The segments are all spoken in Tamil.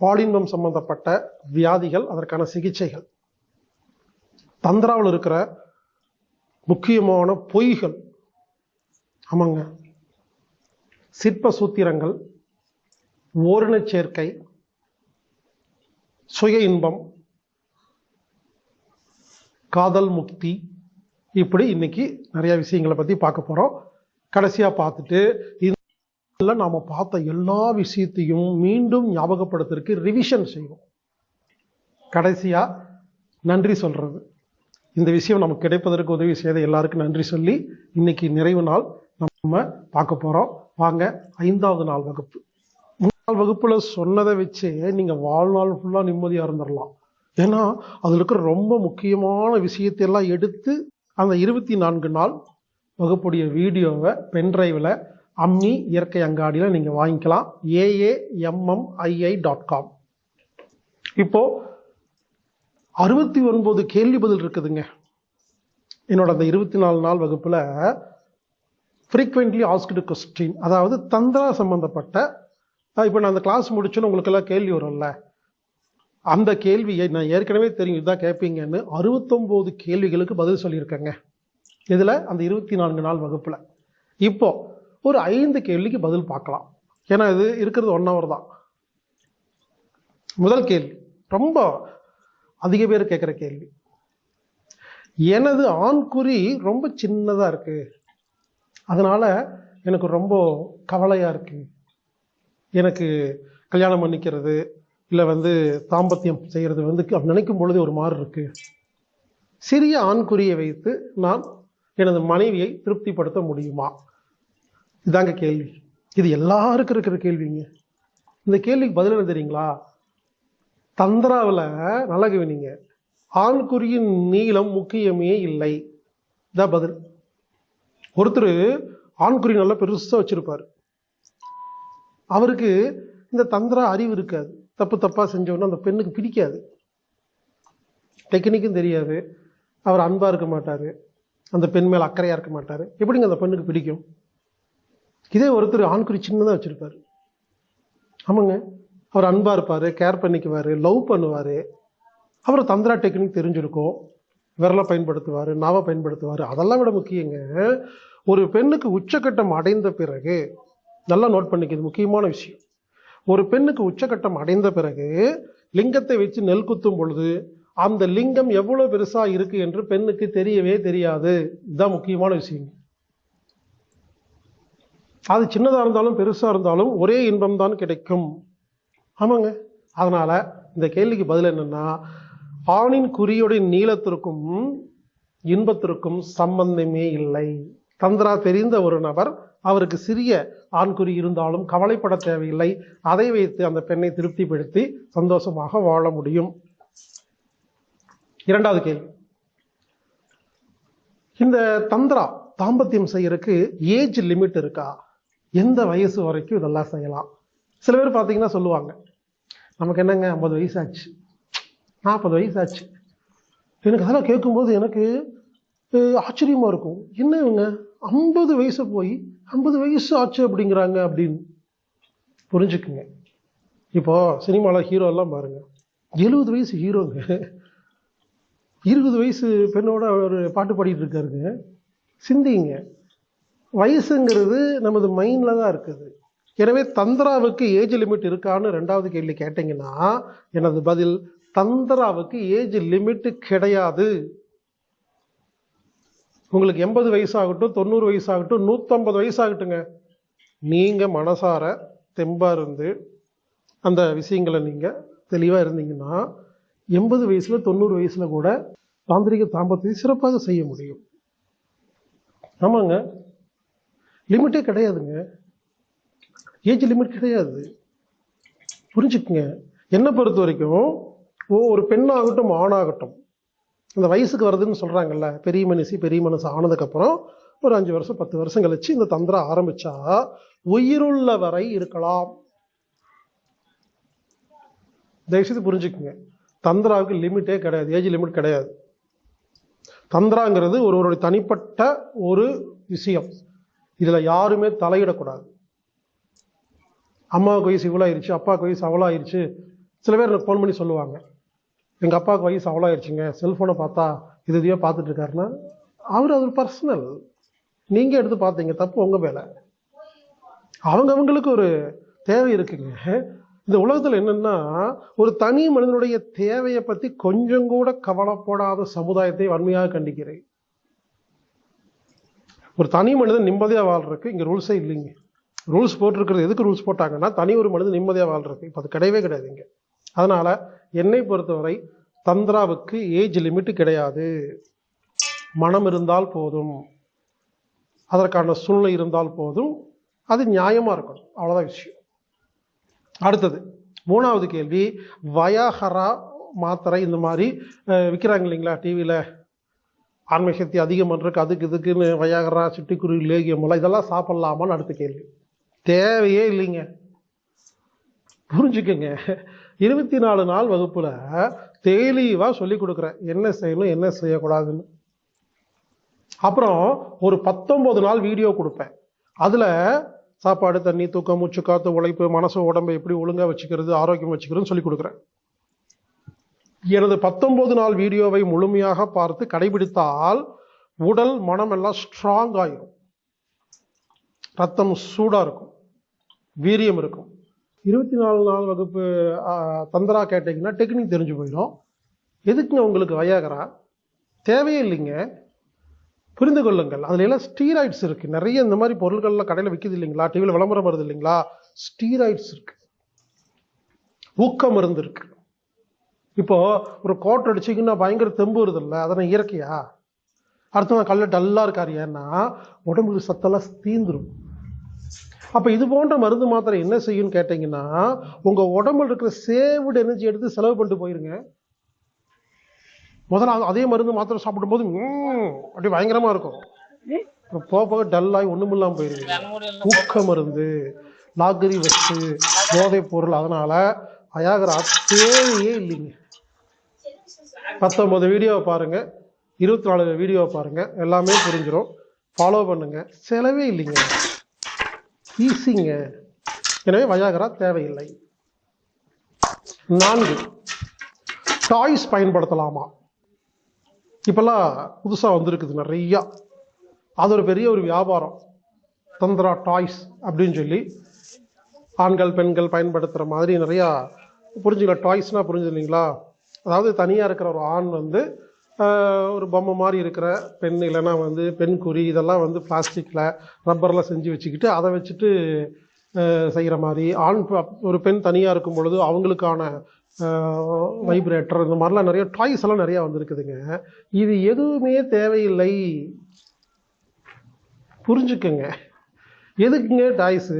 பாலின்பம் சம்பந்தப்பட்ட வியாதிகள், அதற்கான சிகிச்சைகள், தந்திராவில் இருக்கிற முக்கியமான பொய்கள், ஆமாங்க, சிற்ப சூத்திரங்கள், ஓரினச் சேர்க்கை, சுய இன்பம், காதல் முக்தி, இப்படி இன்னைக்கு நிறைய விஷயங்களை பத்தி பார்க்க போறோம். கடைசியா பார்த்துட்டு இந்த நாம பார்த்த எல்லா விஷயத்தையும் மீண்டும் ஞாபகப்படுத்துறதுக்கு ரிவிஷன் செய்வோம். கடைசியா நன்றி சொல்றது. இந்த விஷயம் நமக்கு கிடைப்பதற்கு உதவி செய்த எல்லாருக்கும் நன்றி சொல்லி இன்னைக்கு நிறைவு நாள் நம்ம பார்க்க போறோம். வாங்க, 5வது நாள் வகுப்பு. 3 வகுப்புல சொன்னதை வச்சு நீங்க வாழ்நாள் ஃபுல்லா நிம்மதியா இருந்துடலாம். ஏன்னா அதுல இருக்கிற ரொம்ப முக்கியமான விஷயத்தை எல்லாம் எடுத்து அந்த 24 நாள் வகுப்புடைய வீடியோவை பென்டிரைவில் அம்மி இயற்கை அங்காடியில் நீங்க வாங்கிக்கலாம். AAMMII.com. இப்போ 69 கேள்வி பதில் இருக்குதுங்க. என்னோட அந்த 24 நாள் வகுப்புல ஃப்ரீக்வென்ட்லி ஆஸ்க்டு கொஸ்டின், அதாவது தந்திரா சம்பந்தப்பட்ட, இப்போ நான் அந்த கிளாஸ் முடிச்சோன்னு உங்களுக்கு எல்லாம் கேள்வி வரும்ல, அந்த கேள்வியை நான் ஏற்கனவே தெரியும் இதுதான் கேட்பீங்கன்னு 69 கேள்விகளுக்கு பதில் சொல்லியிருக்கேங்க. இதுல அந்த 24 நாள் வகுப்புல இப்போ ஒரு 5 கேள்விக்கு பதில் பார்க்கலாம். ஏன்னா இது இருக்கிறது 1 hour தான். முதல் கேள்வி ரொம்ப அதிக பேர் கேட்கிற கேள்வி. எனது ஆண்குறி ரொம்ப சின்னதா இருக்கு, அதனால எனக்கு ரொம்ப கவலையா இருக்கு. எனக்கு கல்யாணம் பண்ணிக்கிறது இல்லை தாம்பத்தியம் செய்யறது நினைக்கும் பொழுது ஒரு மாதிரி இருக்கு. சிறிய ஆண்குறியை வைத்து நான் எனது மனைவியை திருப்திப்படுத்த முடியுமா? இதாங்க கேள்வி. இது எல்லாருக்கும் இருக்கிற கேள்விங்க. இந்த கேள்விக்கு பதில் என்ன தெரியுங்களா? தந்திராவில் நல்லா கவனிங்க, ஆண்குறியின் நீளம் முக்கியமே இல்லை. இதான் பதில். ஒருத்தர் ஆண்குறி நல்லா பெருசா வச்சிருப்பாரு, அவருக்கு இந்த தந்திரா அறிவு இருக்காது. தப்பா செஞ்சோன்னா அந்த பெண்ணுக்கு பிடிக்காது, டெக்னிக்கும் தெரியாது, அவர் அன்பா இருக்க மாட்டாரு, அந்த பெண் மேல அக்கறையா இருக்க மாட்டாரு. எப்படிங்க அந்த பெண்ணுக்கு பிடிக்கும்? இதே ஒருத்தர் ஆண்குறி சின்னதா வச்சிருப்பாரு, ஆமாங்க, அவர் அன்பா இருப்பாரு, கேர் பண்ணிக்குவாரு, லவ் பண்ணுவாரு, அவர் தந்திரா டெக்னிக் தெரிஞ்சிருக்கும், விரலை பயன்படுத்துவாரு, நாவை பயன்படுத்துவாரு. அதெல்லாம் விட முக்கியங்க, ஒரு பெண்ணுக்கு உச்சக்கட்டம் அடைந்த பிறகு, நல்லா நோட் பண்ணிக்கிறது முக்கியமான விஷயம், ஒரு பெண்ணுக்கு உச்சக்கட்டம் அடைந்த பிறகு லிங்கத்தை வச்சு நெல் குத்தும் பொழுது அந்த லிங்கம் எவ்வளவு பெருசா இருக்கு என்று பெண்ணுக்கு தெரியவே தெரியாது. இதுதான் முக்கியமான விஷயம். அது சின்னதா இருந்தாலும் பெருசா இருந்தாலும் ஒரே இன்பம் தான் கிடைக்கும். ஆமாங்க. அதனால இந்த கேள்விக்கு பதில் என்னன்னா, ஆணின் குறியுடைய நீளத்திற்கும் இன்பத்திற்கும் சம்பந்தமே இல்லை. தந்திரா தெரிந்த ஒரு நபர், அவருக்கு சிறிய ஆண்குறி இருந்தாலும் கவலைப்பட தேவையில்லை. அதை வைத்து அந்த பெண்ணை திருப்திப்படுத்தி சந்தோஷமாக வாழ முடியும். 2வது கேள்வி, இந்த தந்திரா தாம்பத்தியம் செய்யறதுக்கு ஏஜ் லிமிட் இருக்கா? எந்த வயசு வரைக்கும் இதெல்லாம் செய்யலாம்? சில பேர் பார்த்தீங்கன்னா சொல்லுவாங்க, நமக்கு என்னங்க 50 வயசு ஆச்சு, 40 வயசு ஆச்சு. எனக்கு அதெல்லாம் கேட்கும்போது எனக்கு ஆச்சரியமா இருக்கும். என்ன இவங்க 50 வயசு போய் 50 வயசு ஆச்சு அப்படிங்கிறாங்க அப்படின்னு. புரிஞ்சுக்குங்க. இப்போ சினிமால ஹீரோ எல்லாம் பாருங்க, 70 வயசு ஹீரோங்க 20 வயசு பெண்ணோட ஒரு பாட்டு பாடிட்டு இருக்காருங்க. சிந்திங்க, வயசுங்கிறது நமது மைண்ட்ல தான் இருக்குது. எனவே தந்திராவுக்கு ஏஜ் லிமிட் இருக்கான்னு 2வது கேள்வி கேட்டீங்கன்னா, எனது பதில் தந்திராவுக்கு ஏஜ் லிமிட் கிடையாது. உங்களுக்கு 80 வயசாகட்டும், 90 வயசாகட்டும், 150 வயசாகட்டுங்க, நீங்க மனசார தெம்பா இருந்து அந்த விஷயங்களை நீங்க தெளிவா இருந்தீங்கன்னா 80 வயசுல 90 வயசுல கூட தாந்திரிக தாம்பத்தியத்தை சிறப்பாக செய்ய முடியும். ஆமாங்க, லிமிட்டே கிடையாதுங்க, ஏஜ் லிமிட் கிடையாது. புரிஞ்சுக்குங்க. என்னை பொறுத்த வரைக்கும் ஒரு பெண்ணாகட்டும் ஆணாகட்டும், இந்த வயசுக்கு வருதுன்னு சொல்றாங்கல்ல, பெரிய மனசு ஆனதுக்கு அப்புறம் ஒரு 5 வருஷம் 10 வருஷம் கழிச்சு இந்த தந்திரா ஆரம்பிச்சா உயிருள்ள வரை இருக்கலாம். தயவுசெய்து புரிஞ்சுக்குங்க, தந்திராவுக்கு லிமிட்டே கிடையாது, ஏஜ் லிமிட் கிடையாது. தந்திராங்கிறது ஒருவருடைய தனிப்பட்ட ஒரு விஷயம். இதுல யாருமே தலையிடக்கூடாது. அம்மாவுக்கு வயசு இவ்வளோ ஆயிடுச்சு, அப்பாவுக்கு வயசு அவ்வளோ ஆயிடுச்சு, சில பேர் எனக்கு ஃபோன் பண்ணி சொல்லுவாங்க, எங்கள் அப்பாவுக்கு வயசு அவ்வளோ ஆயிடுச்சுங்க, செல்ஃபோனை பார்த்தா இதையோ பார்த்துட்டு இருக்காருன்னா அவர் பர்சனல், நீங்கள் எடுத்து பார்த்தீங்க, தப்பு உங்கள் மேலே. அவங்களுக்கு ஒரு தேவை இருக்குங்க. இந்த உலகத்தில் என்னன்னா, ஒரு தனி மனிதனுடைய தேவையை பற்றி கொஞ்சம் கூட கவலைப்படாத சமுதாயத்தை வன்மையாக கண்டிக்கிறேன். ஒரு தனி மனிதன் நிம்மதியாக வாழ்றதுக்கு இங்கே ரூல்ஸே இல்லைங்க. ரூல்ஸ் போட்டிருக்கிறது எதுக்கு ரூல்ஸ் போட்டாங்கன்னா, தனி ஒரு மனிதன் நிம்மதியாக வாழ்றதுக்கு. இப்போ அது கிடையவே கிடையாதுங்க. அதனால என்னை பொறுத்தவரை தந்திராவுக்கு ஏஜ் லிமிட் கிடையாது. மனம் இருந்தால் போதும், அதற்கான சூழ்நிலை இருந்தால் போதும், அது நியாயமா இருக்கணும், அவ்வளவுதான் விஷயம். அடுத்தது 3வது கேள்வி, வயாகரா மாத்திரை இந்த மாதிரி விற்கிறாங்க இல்லைங்களா டிவியில், ஆண்மை சக்தி அதிகம் பண்ணுறதுக்கு அதுக்கு இதுக்குன்னு வயாகரா, சிட்டுக்குருவி, லேகியம் எல்லாம், இதெல்லாம் சாப்பிடலாமான்னு அடுத்த கேள்வி. தேவையே இல்லைங்க. புரிஞ்சுக்கங்க, 24 நாள் வகுப்புல தெளிவாக சொல்லி கொடுக்குறேன் என்ன செய்யணும் என்ன செய்யக்கூடாதுன்னு. அப்புறம் ஒரு 19 நாள் வீடியோ கொடுப்பேன். அதில் சாப்பாடு, தண்ணி, தூக்கம், மூச்சு, காத்து, உழைப்பு, மனசு, உடம்பை எப்படி ஒழுங்காக வச்சுக்கிறது, ஆரோக்கியம் வச்சுக்கிறதுன்னு சொல்லி கொடுக்குறேன். எனது 19 நாள் வீடியோவை முழுமையாக பார்த்து கடைபிடித்தால் உடல் மனம் எல்லாம் ஸ்ட்ராங் ஆகிடும், ரத்தம் சூடாக இருக்கும், வீரியம் இருக்கும். 24 நாள் வகுப்பு தந்திரா கேட்டீங்கன்னா டெக்னிக் தெரிஞ்சு போயிடும். எதுக்குங்க உங்களுக்கு வயாகரா? தேவையே இல்லைங்க. புரிந்து கொள்ளுங்கள், அதுல எல்லாம் ஸ்டீராய்ட்ஸ் இருக்கு. நிறைய இந்த மாதிரி பொருட்கள்லாம் கடையில் விற்கிது இல்லைங்களா, டிவியில் விளம்பரம் வருது இல்லைங்களா, ஸ்டீராய்ட்ஸ் இருக்கு, ஊக்க மருந்து இருக்கு. இப்போ ஒரு கோட்டை அடிச்சிங்கன்னா பயங்கர தெம்பு வருது இல்லை, அதெல்லாம் இயற்கையா? அடுத்த கல்ல டல்லா இருக்காரு, ஏன்னா உடம்புக்கு சத்தெல்லாம் தீந்துரும். அப்ப இது போன்ற மருந்து மாத்திரை என்ன செய்யும் கேட்டீங்கன்னா, உங்க உடம்புல இருக்கிற சேவ்டு எனர்ஜி எடுத்து செலவு பண்ணிட்டு போயிருங்க. முதல்ல அதே மருந்து மாத்திரை சாப்பிடும் போது அப்படி பயங்கரமா இருக்கும், போக போக டல்லாகி ஒண்ணுமில்லாம போயிருங்க. ஊக்க மருந்து, லாகரி வச்சு, போதைப் பொருள், அதனால வயாகரா தேவையே இல்லைங்க. 19 வீடியோவை பாருங்க, 24 வீடியோவை பாருங்க, எல்லாமே புரிஞ்சிடும். ஃபாலோ பண்ணுங்க, செலவே இல்லைங்க, ஈஸிங்க. எனவே வயாகரா தேவையில்லை. 4, டாய்ஸ் பயன்படுத்தலாமா? இப்பெல்லாம் புதுசா வந்திருக்குது நிறையா, அது ஒரு பெரிய ஒரு வியாபாரம், தந்திரா டாய்ஸ் அப்படின்னு சொல்லி ஆண்கள் பெண்கள் பயன்படுத்துகிற மாதிரி நிறையா. புரிஞ்சுக்கலாம், டாய்ஸ்னா புரிஞ்சு இல்லைங்களா? அதாவது தனியாக இருக்கிற ஒரு ஆண் வந்து ஒரு பொம்மை மாதிரி இருக்கிற பெண், இல்லைன்னா வந்து பெண் குறி, இதெல்லாம் வந்து பிளாஸ்டிக்கில் ரப்பரில் செஞ்சு வச்சுக்கிட்டு அதை வச்சுட்டு செய்கிற மாதிரி. ஒரு பெண் தனியாக இருக்கும் பொழுது அவங்களுக்கான வைப்ரேட்டர், இந்த மாதிரிலாம் நிறைய டாய்ஸ் எல்லாம் நிறைய வந்திருக்குதுங்க. இது எதுவுமே தேவையில்லை, புரிஞ்சுக்குங்க. எதுக்குங்க டாய்ஸு?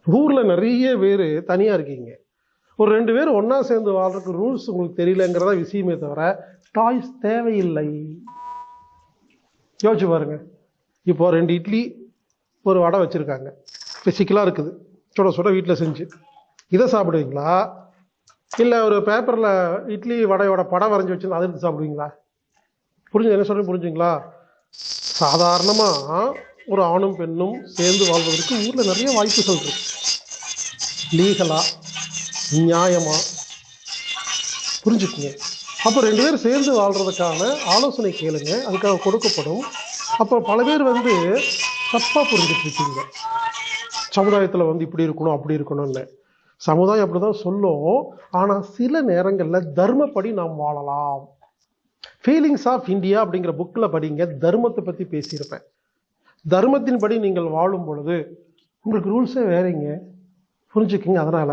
ஊர்ல நிறைய பேர் தனியா இருக்கீங்க, ஒரு 2 பேர் ஒன்னா சேர்ந்து வாழ்றதுக்கு ரூல்ஸ் உங்களுக்கு தெரியலங்கிறதா விஷயமே தவிர டாய்ஸ் தேவையில்லை. யோசிச்சு பாருங்க. இப்போ 2 இட்லி ஒரு வடை வச்சிருக்காங்க, பிசிக்கலா இருக்குது, சுட சுட வீட்டில் செஞ்சு. இதை சாப்பிடுவீங்களா, இல்லை ஒரு பேப்பரில் இட்லி வடையோட படம் வரைஞ்சி வச்சு அதை எடுத்து சாப்பிடுவீங்களா? என்ன சொல்றேன் புரிஞ்சுங்களா? சாதாரணமாக ஒரு ஆணும் பெண்ணும் சேர்ந்து வாழ்வதற்கு ஊரில் நிறைய வாய்ப்புகள் இருக்கு, லீகலா, நியாயமா. புரிஞ்சுக்குங்க. அப்போ 2 பேர் சேர்ந்து வாழ்றதுக்கான ஆலோசனை கேளுங்க, அதுக்காக கொடுக்கப்படும். அப்போ பல பேர் வந்து தப்பா புரிஞ்சுட்டு இருக்கீங்க, சமுதாயத்தில் வந்து இப்படி இருக்கணும் அப்படி இருக்கணும்னு. சமுதாயம் அப்படிதான் சொல்லும், ஆனா சில நேரங்களில் தர்மப்படி நாம் வாழலாம். ஃபீலிங்ஸ் ஆஃப் இந்தியா அப்படிங்கிற புக்கில் படிங்க, தர்மத்தை பற்றி பேசியிருப்பேன். தர்மத்தின்படி நீங்கள் வாழும் பொழுது உங்களுக்கு ரூல்ஸே வேறீங்க, புரிஞ்சுக்கிங்க. அதனால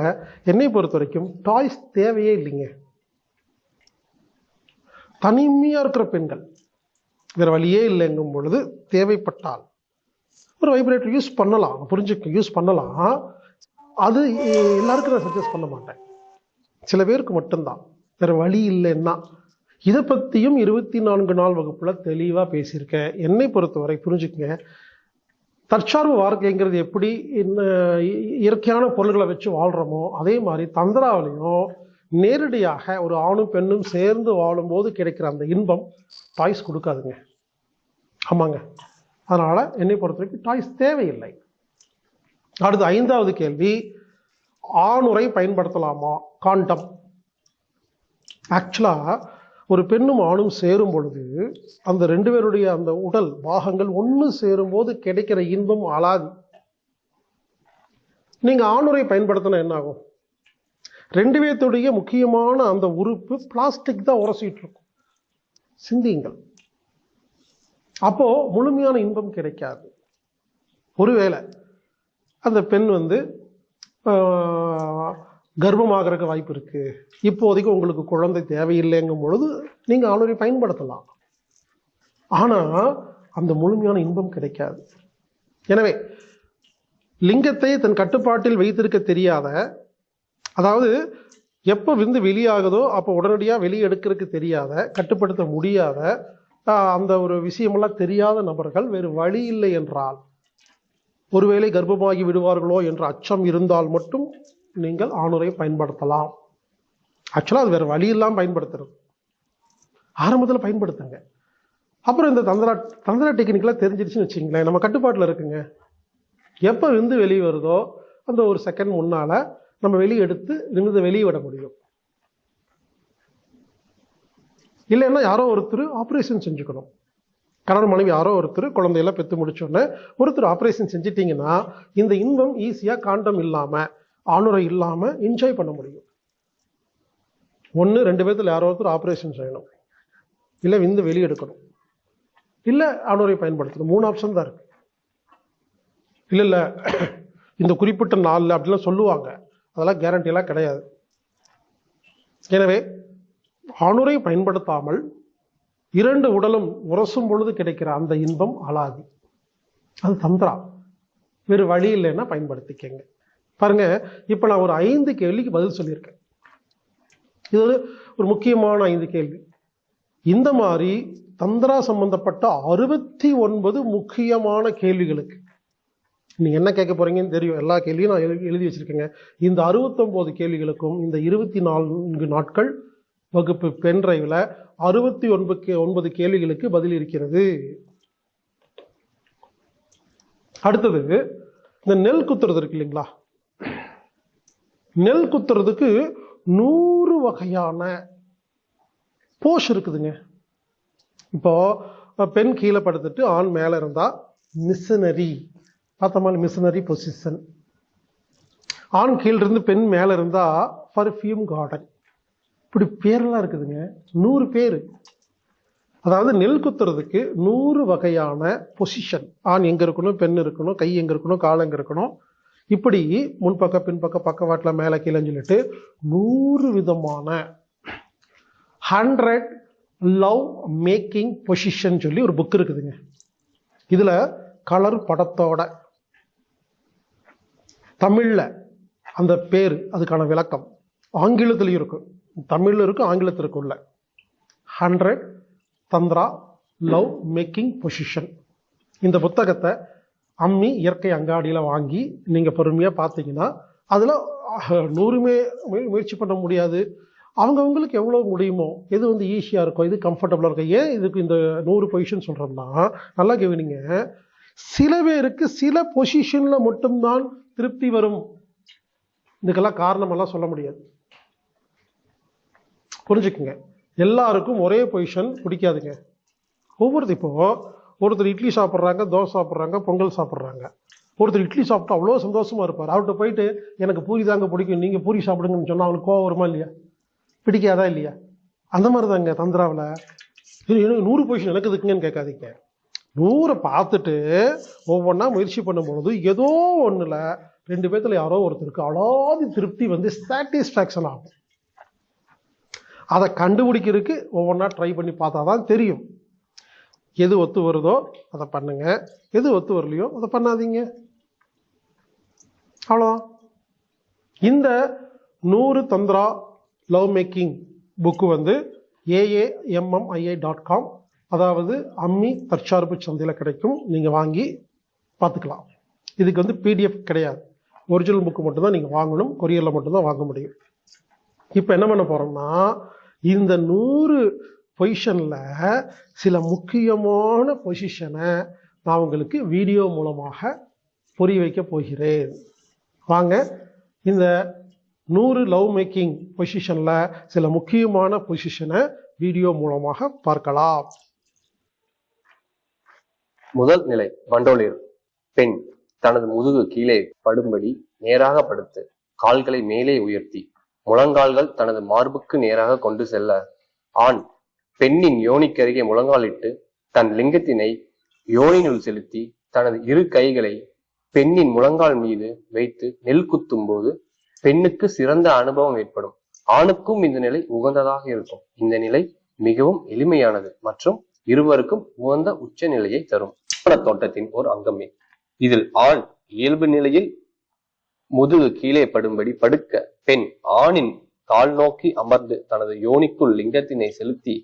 என்னை பொறுத்த வரைக்கும் டாய்ஸ் தேவையே இல்லைங்க. தனிமையாக இருக்கிற பெண்கள் வேற வழியே இல்லைங்கும் பொழுது தேவைப்பட்டால் ஒரு வைப்ரேட்டர் யூஸ் பண்ணலாம், புரிஞ்சுக்க, யூஸ் பண்ணலாம். அது எல்லாருக்கும் நான் சஜஸ்ட் பண்ண மாட்டேன், சில பேருக்கு மட்டும்தான், வேற வழி இல்லைன்னா. இதை பற்றியும் 24 நாள் வகுப்புல தெளிவாக பேசியிருக்கேன். என்னை பொறுத்தவரை புரிஞ்சுக்கங்க, தற்சார்பு வாழ்க்கைங்கிறது எப்படி இயற்கையான பொருள்களை வச்சு வாழ்கிறோமோ அதே மாதிரி தந்திராவிலையும் நேரடியாக ஒரு ஆணும் பெண்ணும் சேர்ந்து வாழும்போது கிடைக்கிற அந்த இன்பம் டாய்ஸ் கொடுக்காதுங்க. ஆமாங்க. அதனால என்னை பொறுத்த வரைக்கும் டாய்ஸ் தேவையில்லை. அடுத்து 5வது கேள்வி, ஆணுரை பயன்படுத்தலாமா? காண்டம். ஆக்சுவலா ஒரு பெண்ணும் ஆணும் சேரும் பொழுது அந்த ரெண்டு பேருடைய அந்த உடல் பாகங்கள் ஒன்று சேரும் போது கிடைக்கிற இன்பம் அலாதி. நீங்க ஆணுரை பயன்படுத்தினா என்ன ஆகும்? ரெண்டு பேர்த்துடைய முக்கியமான அந்த உறுப்பு பிளாஸ்டிக் தான் உரசிட்டு இருக்கும். சிந்தியுங்கள். அப்போ முழுமையான இன்பம் கிடைக்காது. ஒருவேளை அந்த பெண் கர்ப்பமாகறதுக்கு வாய்ப்பு இருக்கு, இப்போதைக்கு உங்களுக்கு குழந்தை தேவையில்லைங்கும் பொழுது நீங்க ஆணுரை பயன்படுத்தலாம். ஆனா அந்த முழுமையான இன்பம் கிடைக்காது. எனவே லிங்கத்தை தன் கட்டுப்பாட்டில் வைத்திருக்க தெரியாத, அதாவது எப்போ வெளியாகுதோ அப்போ உடனடியாக வெளியே எடுக்கிறதுக்கு தெரியாத, கட்டுப்படுத்த முடியாத அந்த ஒரு விஷயமெல்லாம் தெரியாத நபர்கள் வேறு வழி இல்லை என்றால், ஒருவேளை கர்ப்பமாகி விடுவார்களோ என்ற அச்சம் இருந்தால் மட்டும் நீங்கள் ஆணுரை பயன்படுத்தலாம். ஆக்சுவலாக அது வேறு வழி இல்லாமல் பயன்படுத்துறது. ஆரம்பத்தில் பயன்படுத்துங்க. அப்புறம் இந்த தந்திரா டெக்னிக்கெலாம் தெரிஞ்சிருச்சுன்னு வச்சுங்களேன், நம்ம கட்டுப்பாட்டில் இருக்குங்க. எப்போ வெளியே வருதோ அந்த ஒரு செகண்ட் முன்னால் நம்ம வெளியே எடுத்து வெளியே விட முடியும். இல்லைன்னா யாரோ ஒருத்தர் ஆப்ரேஷன் செஞ்சுக்கணும். கணவன் மனைவி யாரோ ஒருத்தர் குழந்தையெல்லாம் பெற்று முடிச்சோன்னே ஒருத்தர் ஆப்ரேஷன் செஞ்சிட்டிங்கன்னா இந்த இன்பம் ஈஸியாக காண்டம் இல்லாமல் ஆணுரை இல்லாமல் என்ஜாய் பண்ண முடியும். ஒன்று ரெண்டு பேர்த்துல யாரோ ஒருத்தர் ஆப்ரேஷன் செய்யணும், இல்லை வெளியே எடுக்கணும், இல்லை ஆணுரை பயன்படுத்தணும். 3 ஆப்ஷன் தான் இருக்கு. இல்லை இந்த குறிப்பிட்ட நாளில் அப்படிலாம் சொல்லுவாங்க, அதெல்லாம் கேரண்டியெல்லாம் கிடையாது. எனவே ஆணுரை பயன்படுத்தாமல் இரண்டு உடலும் உரசும் பொழுது கிடைக்கிற அந்த இன்பம் அலாதி. அது தந்திரா. வேறு வழி இல்லைன்னா பயன்படுத்திக்கங்க. பாருங்க, இப்போ நான் ஒரு 5 கேள்விக்கு பதில் சொல்லியிருக்கேன். இது ஒரு முக்கியமான 5 கேள்வி. இந்த மாதிரி தந்திரா சம்பந்தப்பட்ட 69 முக்கியமான கேள்விகளுக்கு நீங்க என்ன கேட்க போறீங்கன்னு தெரியும். எல்லா கேள்வியும் நான் எழுதி வச்சிருக்கேங்க. இந்த 69 கேள்விகளுக்கும் இந்த 24 நாட்கள் வகுப்பு பென் டிரைவ்ல 69 கேள்விகளுக்கு பதில் இருக்கிறது. அடுத்தது, இந்த நெல் குத்துறது இருக்கு இல்லைங்களா, நெல் குத்துறதுக்கு 100 வகையான போஸ் இருக்குதுங்க. இப்போ பெண் கீழே படுத்துட்டு ஆண் மேல இருந்தா மிஷனரி, பார்த்தோம்னா மிஷனரி பொசிஷன். ஆண் கீழே இருந்து பெண் மேல இருந்தா பர்ஃபியூம் கார்டன். இப்படி பேரெல்லாம் இருக்குதுங்க, 100 பேர். அதாவது நெல் குத்துறதுக்கு 100 வகையான பொசிஷன். ஆண் எங்க இருக்கணும், பெண் இருக்கணும், கை எங்க இருக்கணும், கால் எங்க இருக்கணும், இப்படி முன்பக்க பின்பக்க பக்கவாட்டில் மேலே கீழேன்னு சொல்லிட்டு 100 விதமான 100 லவ் மேக்கிங் பொசிஷன் சொல்லி ஒரு புக் இருக்குதுங்க. இதுல கலர் படத்தோட தமிழ்ல அந்த பேர், அதுக்கான விளக்கம் ஆங்கிலத்திலையும் இருக்கும், தமிழ்ல இருக்கும், ஆங்கிலத்தில் இருக்குள்ள 100 தந்திரா லவ் மேக்கிங் பொசிஷன். இந்த புத்தகத்தை அம்மி இயற்கை அங்காடியில் வாங்கி நீங்கள் பொறுமையாக பார்த்தீங்கன்னா அதில் 100மே முயற்சி பண்ண முடியாது. அவங்கவுங்களுக்கு எவ்வளோ முடியுமோ, எது ஈஸியாக இருக்கும், இது கம்ஃபர்டபுளாக இருக்கும். ஏன் இதுக்கு இந்த 100 பொசிஷன் சொல்கிறோம்னா, நல்லா கவனிங்க, சில பேருக்கு சில பொசிஷனில் மட்டும்தான் திருப்தி வரும். இதுக்கெல்லாம் காரணமெல்லாம் சொல்ல முடியாது, புரிஞ்சுக்குங்க. எல்லாருக்கும் ஒரே பொசிஷன் பிடிக்காதுங்க. இப்போ ஒருத்தர் இட்லி சாப்பிட்றாங்க, தோசை சாப்பிட்றாங்க, பொங்கல் சாப்பிட்றாங்க. ஒருத்தர் இட்லி சாப்பிட்டா அவ்வளோ சந்தோஷமா இருப்பார். அவர்கிட்ட போயிட்டு எனக்கு பூரி தாங்க பிடிக்கும், நீங்கள் பூரி சாப்பிடுங்கன்னு சொன்னால் அவனுக்கு கோவம் வருமா இல்லையா, பிடிக்காதா இல்லையா? அந்த மாதிரி தாங்க தந்திராவில் 100 பொசிஷன் எனக்கு இருக்குங்கன்னு கேட்காதீங்க. 100 பார்த்துட்டு ஒவ்வொன்றா முயற்சி பண்ணும்பொழுது ஏதோ ஒன்றில் 2 பேர்த்துல யாரோ ஒருத்தருக்கு அலாதி திருப்தி சாட்டிஸ்ஃபேக்ஷன் ஆகும். அதை கண்டுபிடிக்கிறதுக்கு ஒவ்வொன்றா ட்ரை பண்ணி பார்த்தா தான் தெரியும். எது ஒத்து வருதோ அதை பண்ணுங்க, எது ஒத்து வரலையோ அதை பண்ணாதீங்க, அவ்வளோதான். இந்த 100 தந்திரா லவ் மேக்கிங் புக்கு AAMMII.com, அதாவது அம்மி தற்சார்பு சந்தையில் கிடைக்கும். நீங்கள் வாங்கி பார்த்துக்கலாம். இதுக்கு PDF கிடையாது, ஒரிஜினல் புக்கு மட்டும்தான் நீங்கள் வாங்கணும், கொரியரில் மட்டும்தான் வாங்க முடியும். இப்போ என்ன பண்ண போகிறோம்னா, இந்த 100 பொசிஷனில் சில முக்கியமான பொசிஷனை நான் உங்களுக்கு வீடியோ மூலமாக புரிய வைக்க போகிறேன். வாங்க இந்த 100 லவ் மேக்கிங் பொசிஷன்ல சில முக்கியமான பொசிஷனை வீடியோ மூலமாக பார்க்கலாம். முதல் நிலை வண்டோலிர். பெண் தனது முதுகு கீழே படும்படி நேராக படுத்து கால்களை மேலே உயர்த்தி முழங்கால்கள் தனது மார்புக்கு நேராக கொண்டு செல்ல ஆண் பெண்ணின் யோனிக்கருகே முழங்காலிட்டு தன் லிங்கத்தினை யோனினுள் செலுத்தி தனது இரு கைகளை பெண்ணின் முழங்கால் மீது வைத்து நெல் குத்தும் போது பெண்ணுக்கு சிறந்த அனுபவம் ஏற்படும். ஆணுக்கும் இந்த நிலை உகந்ததாக இருக்கும். இந்த நிலை மிகவும் எளிமையானது மற்றும் இருவருக்கும் உகந்த உச்ச நிலையை தரும். தோட்டத்தின் ஒரு அங்கமே. இதில் ஆண் இயல்பு நிலையில் முதுகு கீழே படும்படி படுக்க, பெண் ஆணின் கால் நோக்கி அமர்ந்து தனது யோனிக்குள் லிங்கத்தினை செலுத்தி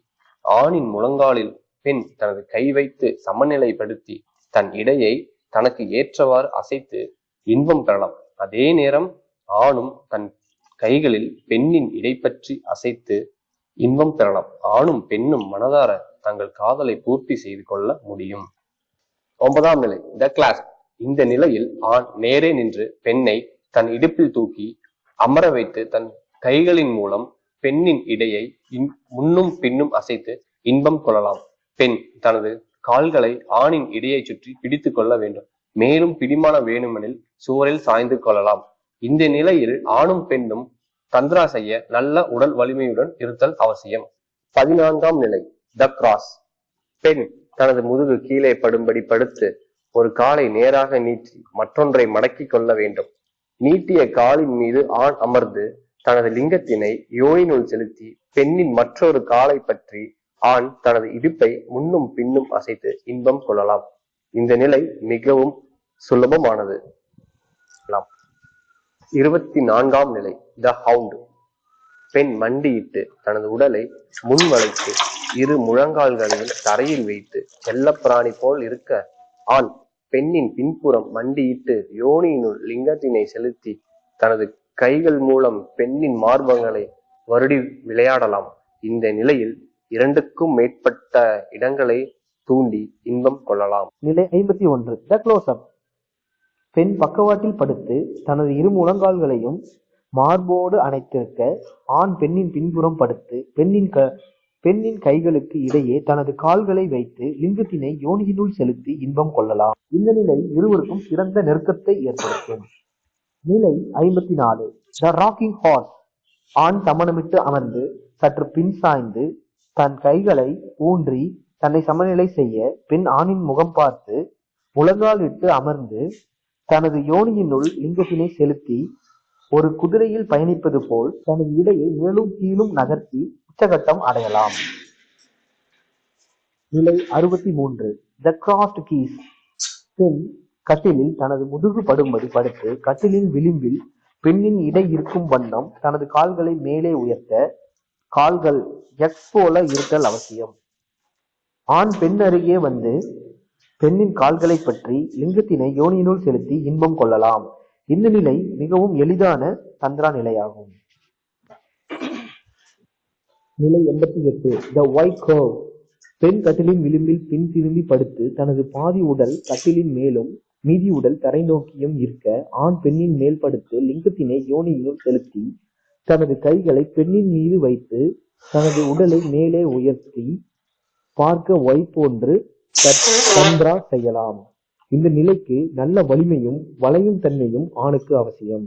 ஆணின் முழங்காலில் பெண் தனது கை வைத்து சமநிலைப்படுத்தி தன் இடையை தனக்கு ஏற்றவாறு அசைத்து இன்பம் பெறலாம். அதே நேரம் ஆணும் தன் கைகளில் பெண்ணின் இடைப்பற்றி அசைத்து இன்பம் பெறலாம். ஆணும் பெண்ணும் மனதார தங்கள் காதலை பூர்த்தி செய்து கொள்ள முடியும். 9ஆம் நிலை த கிளாஸ். இந்த நிலையில் ஆண் நேரே நின்று பெண்ணை தன் இடுப்பில் தூக்கி அமர வைத்து தன் கைகளின் மூலம் பெண்ணின் இடையை முன்னும் பின்னும் அசைத்து இன்பம் கொள்ளலாம். பெண் தனது கால்களை ஆணின் இடையை சுற்றி பிடித்து கொள்ள வேண்டும். மேலும் பிடிமானம் வேணுமெனில் சுவரில் சாய்ந்து கொள்ளலாம். இந்த நிலையில் ஆணும் பெண்ணும் தந்திரா செய்ய நல்ல உடல் வலிமையுடன் இருத்தல் அவசியம். 14ஆம் நிலை த கிராஸ். பெண் தனது முதுகு கீழே படும்படி படுத்து ஒரு காலை நேராக நீட்டி மற்றொன்றை மடக்கி கொள்ள வேண்டும். நீட்டிய காலின் மீது ஆண் அமர்ந்து தனது லிங்கத்தினை யோனினுள் செலுத்தி பெண்ணின் மற்றொரு காலை பற்றி ஆண் தனது இடுப்பை முன்னும் பின்னும் அசைத்து இன்பம் கொள்ளலாம். இந்த நிலை மிகவும் சுலபமானது. 24ஆம் நிலை த ஹவுண்ட். பெண் மண்டியிட்டு தனது உடலை முன் வளைத்து இரு முழங்கால்களையும் தரையில் வைத்து செல்லப்பிராணி போல் இருக்க, ஆண் பெண்ணின் பின்புறம் மண்டியிட்டு யோனியினுள் லிங்கத்தினை செலுத்தி தனது கைகள் மூலம் பெண்ணின் மார்பங்களை வருடி விளையாடலாம். இந்த நிலையில் 2க்கும் மேற்பட்ட இடங்களை தூண்டி இன்பம் கொள்ளலாம். நிலை 51 த க்ளோஸ் அப். பெண் பக்கவாட்டில் படுத்து தனது இரு முழங்கால்களையும் மார்போடு அணைத்திருக்க, ஆண் பெண்ணின் பின்புறம் படுத்து பெண்ணின் கைகளுக்கு இடையே தனது கால்களை வைத்து லிங்கத்தினை யோனியினுள் செலுத்தி இன்பம் கொள்ளலாம். இந்த நிலை இருவருக்கும் சிறந்த நெருக்கத்தை ஏற்படுத்தும். நிலை 54 த ராக்கிங் ஹார்ஸ். ஆண் தமனமிட்டு அமர்ந்து சற்று பின் சாய்ந்து தன் கைகளை ஊன்றி தன்னை சமநிலை செய்ய, பெண் ஆணின் முகம் பார்த்து முழங்கால் இட்டு அமர்ந்து தனது யோனியினுள் லிங்கத்தினை செலுத்தி ஒரு குதிரையில் பயணிப்பது போல் தனது இடையை மேலும் கீழும் நகர்த்தி உச்சகட்டம் அடையலாம். நிலை 63 த கிராஸ்ட் கீஸ். பெண் கட்டிலில் தனது முதுகு படும்படி படுத்து கட்டிலின் விளிம்பில் பெண்ணின் இடை இருக்கும் வண்ணம் தனது கால்களை மேலே உயர்த்த, கால்கள் எக்ஸ் போல இருத்தல் அவசியம். ஆண் பெண் அருகே வந்து பெண்ணின் கால்களை பற்றி லிங்கத்தினை யோனியினுள் செலுத்தி இன்பம் கொள்ளலாம். இந்த நிலை மிகவும் எளிதான தந்திரா நிலையாகும். நிலை 88 த ஒயிட் கர்வ். பெண் கட்டிலின் விளிம்பில் பின் திரும்பி படுத்து தனது பாதி உடல் கட்டிலின் மேலும் மீதி உடல் தரை நோக்கியும் இருக்க, ஆண் பெண்ணின் மேல் படுத்து லிங்கத்தினை யோனியினுள் செலுத்தி தனது கைகளை பெண்ணின் மீது வைத்து தனது உடலை மேலே உயர்த்தி பார்க்க ஒய் போன்று தந்திரா செய்யலாம். இந்த நிலைக்கு நல்ல வலிமையும் வளையும் தன்மையும் ஆணுக்கு அவசியம்.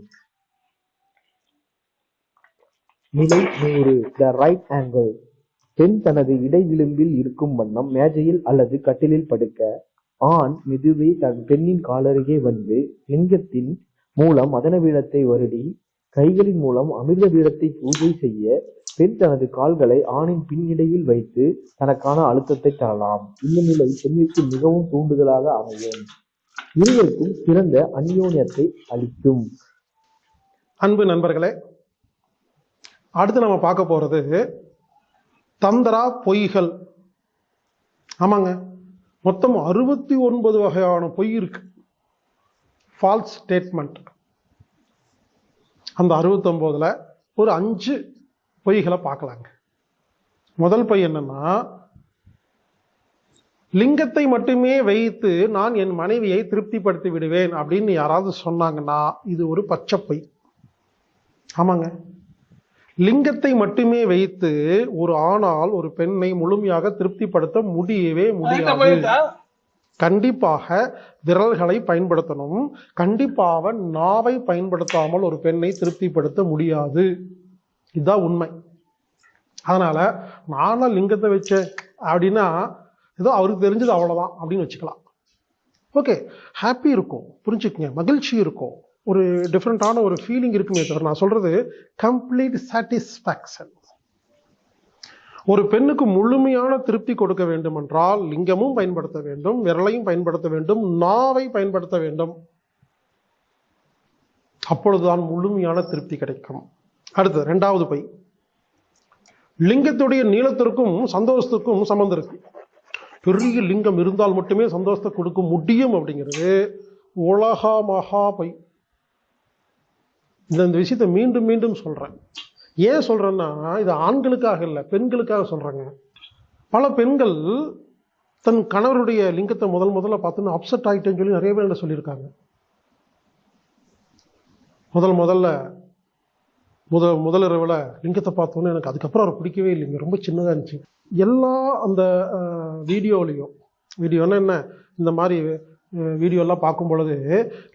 நிலை 100 த ரைட் ஆங்கிள். பெண் தனது இடை விளிம்பில் இருக்கும் வண்ணம் மேஜையில் அல்லது கட்டிலில் படுக்க, ஆண் மெதுவே தன் பெண்ணின் காலருகே வந்து லிங்கத்தின் மூலம் மதன பீடத்தை வருடி கைகளின் மூலம் அமிர்த பீடத்தை பூஜை செய்ய, பெண் தனது கால்களை ஆணின் பின் இடையில் வைத்து தனக்கான அழுத்தத்தை தரலாம். இந்த நிலை பெண்ணிற்கு மிகவும் தூண்டுதலாக அமையும். இருவருக்கும் சிறந்த அந்யோன்யத்தை அளிக்கும். அன்பு நண்பர்களே, அடுத்து நம்ம பார்க்க போறது தந்திரா பொய்கள். ஆமாங்க, மொத்தம் 69 வகையான பொய் இருக்கு, ஃபால்ஸ் ஸ்டேட்மெண்ட். அந்த 69ல ஒரு 5 பொய்களை பார்க்கலாங்க. முதல் பொய் என்னன்னா, லிங்கத்தை மட்டுமே வைத்து நான் என் மனைவியை திருப்திப்படுத்தி விடுவேன் அப்படின்னு யாராவது சொன்னாங்கன்னா இது ஒரு பச்சை பொய். ஆமாங்க. லிங்கத்தை மட்டுமே வைத்து ஒரு ஆணால் ஒரு பெண்ணை முழுமையாக திருப்திப்படுத்த முடியவே முடியாது. கண்டிப்பாக விரல்களை பயன்படுத்தணும். கண்டிப்பாக நாவை பயன்படுத்தாமல் ஒரு பெண்ணை திருப்திப்படுத்த முடியாது. இதுதான் உண்மை. அதனால நானும் லிங்கத்தை வச்சேன் அப்படின்னா ஏதோ அவருக்கு தெரிஞ்சது அவ்வளவுதான் அப்படின்னு வச்சுக்கலாம். ஓகே, ஹாப்பி இருக்கும், புரிஞ்சுக்குங்க, மகிழ்ச்சி இருக்கும், ஒரு டிஃப்ரெண்டான ஒரு ஃபீலிங் இருக்குமே தவிர நான் சொல்றது கம்ப்ளீட் சாட்டிஸ்ஃபேக்ஷன். ஒரு பெண்ணுக்கு முழுமையான திருப்தி கொடுக்க வேண்டும் என்றால் லிங்கமும் பயன்படுத்த வேண்டும், விரலையும் பயன்படுத்த வேண்டும், நாவை பயன்படுத்த வேண்டும். அப்பொழுதுதான் முழுமையான திருப்தி கிடைக்கும். அடுத்து 2வது பை. லிங்கத்துடைய நீளத்திற்கும் சந்தோஷத்துக்கும் சம்பந்தம் இருக்கு. பெரிய லிங்கம் இருந்தால் மட்டுமே சந்தோஷத்தை கொடுக்க முடியும் அப்படிங்கிறது உலக மகா பை. இந்த விஷயத்தை மீண்டும் மீண்டும் சொல்றேன். ஏன் சொல்றேன்னா இது ஆண்களுக்காக இல்லை, பெண்களுக்காக சொல்றேங்க. பல பெண்கள் தன் கணவருடைய லிங்கத்தை முதல்ல பார்த்து அப்செட் ஆகிட்டேன்னு சொல்லி நிறைய பேர் என்ன சொல்லியிருக்காங்க. முதலிரவுல லிங்கத்தை பார்த்தோன்னே எனக்கு அதுக்கப்புறம் அவர் பிடிக்கவே இல்லைங்க, ரொம்ப சின்னதாக இருந்துச்சு. எல்லா அந்த வீடியோன்னா என்ன, இந்த மாதிரி வீடியோலாம் பார்க்கும் பொழுது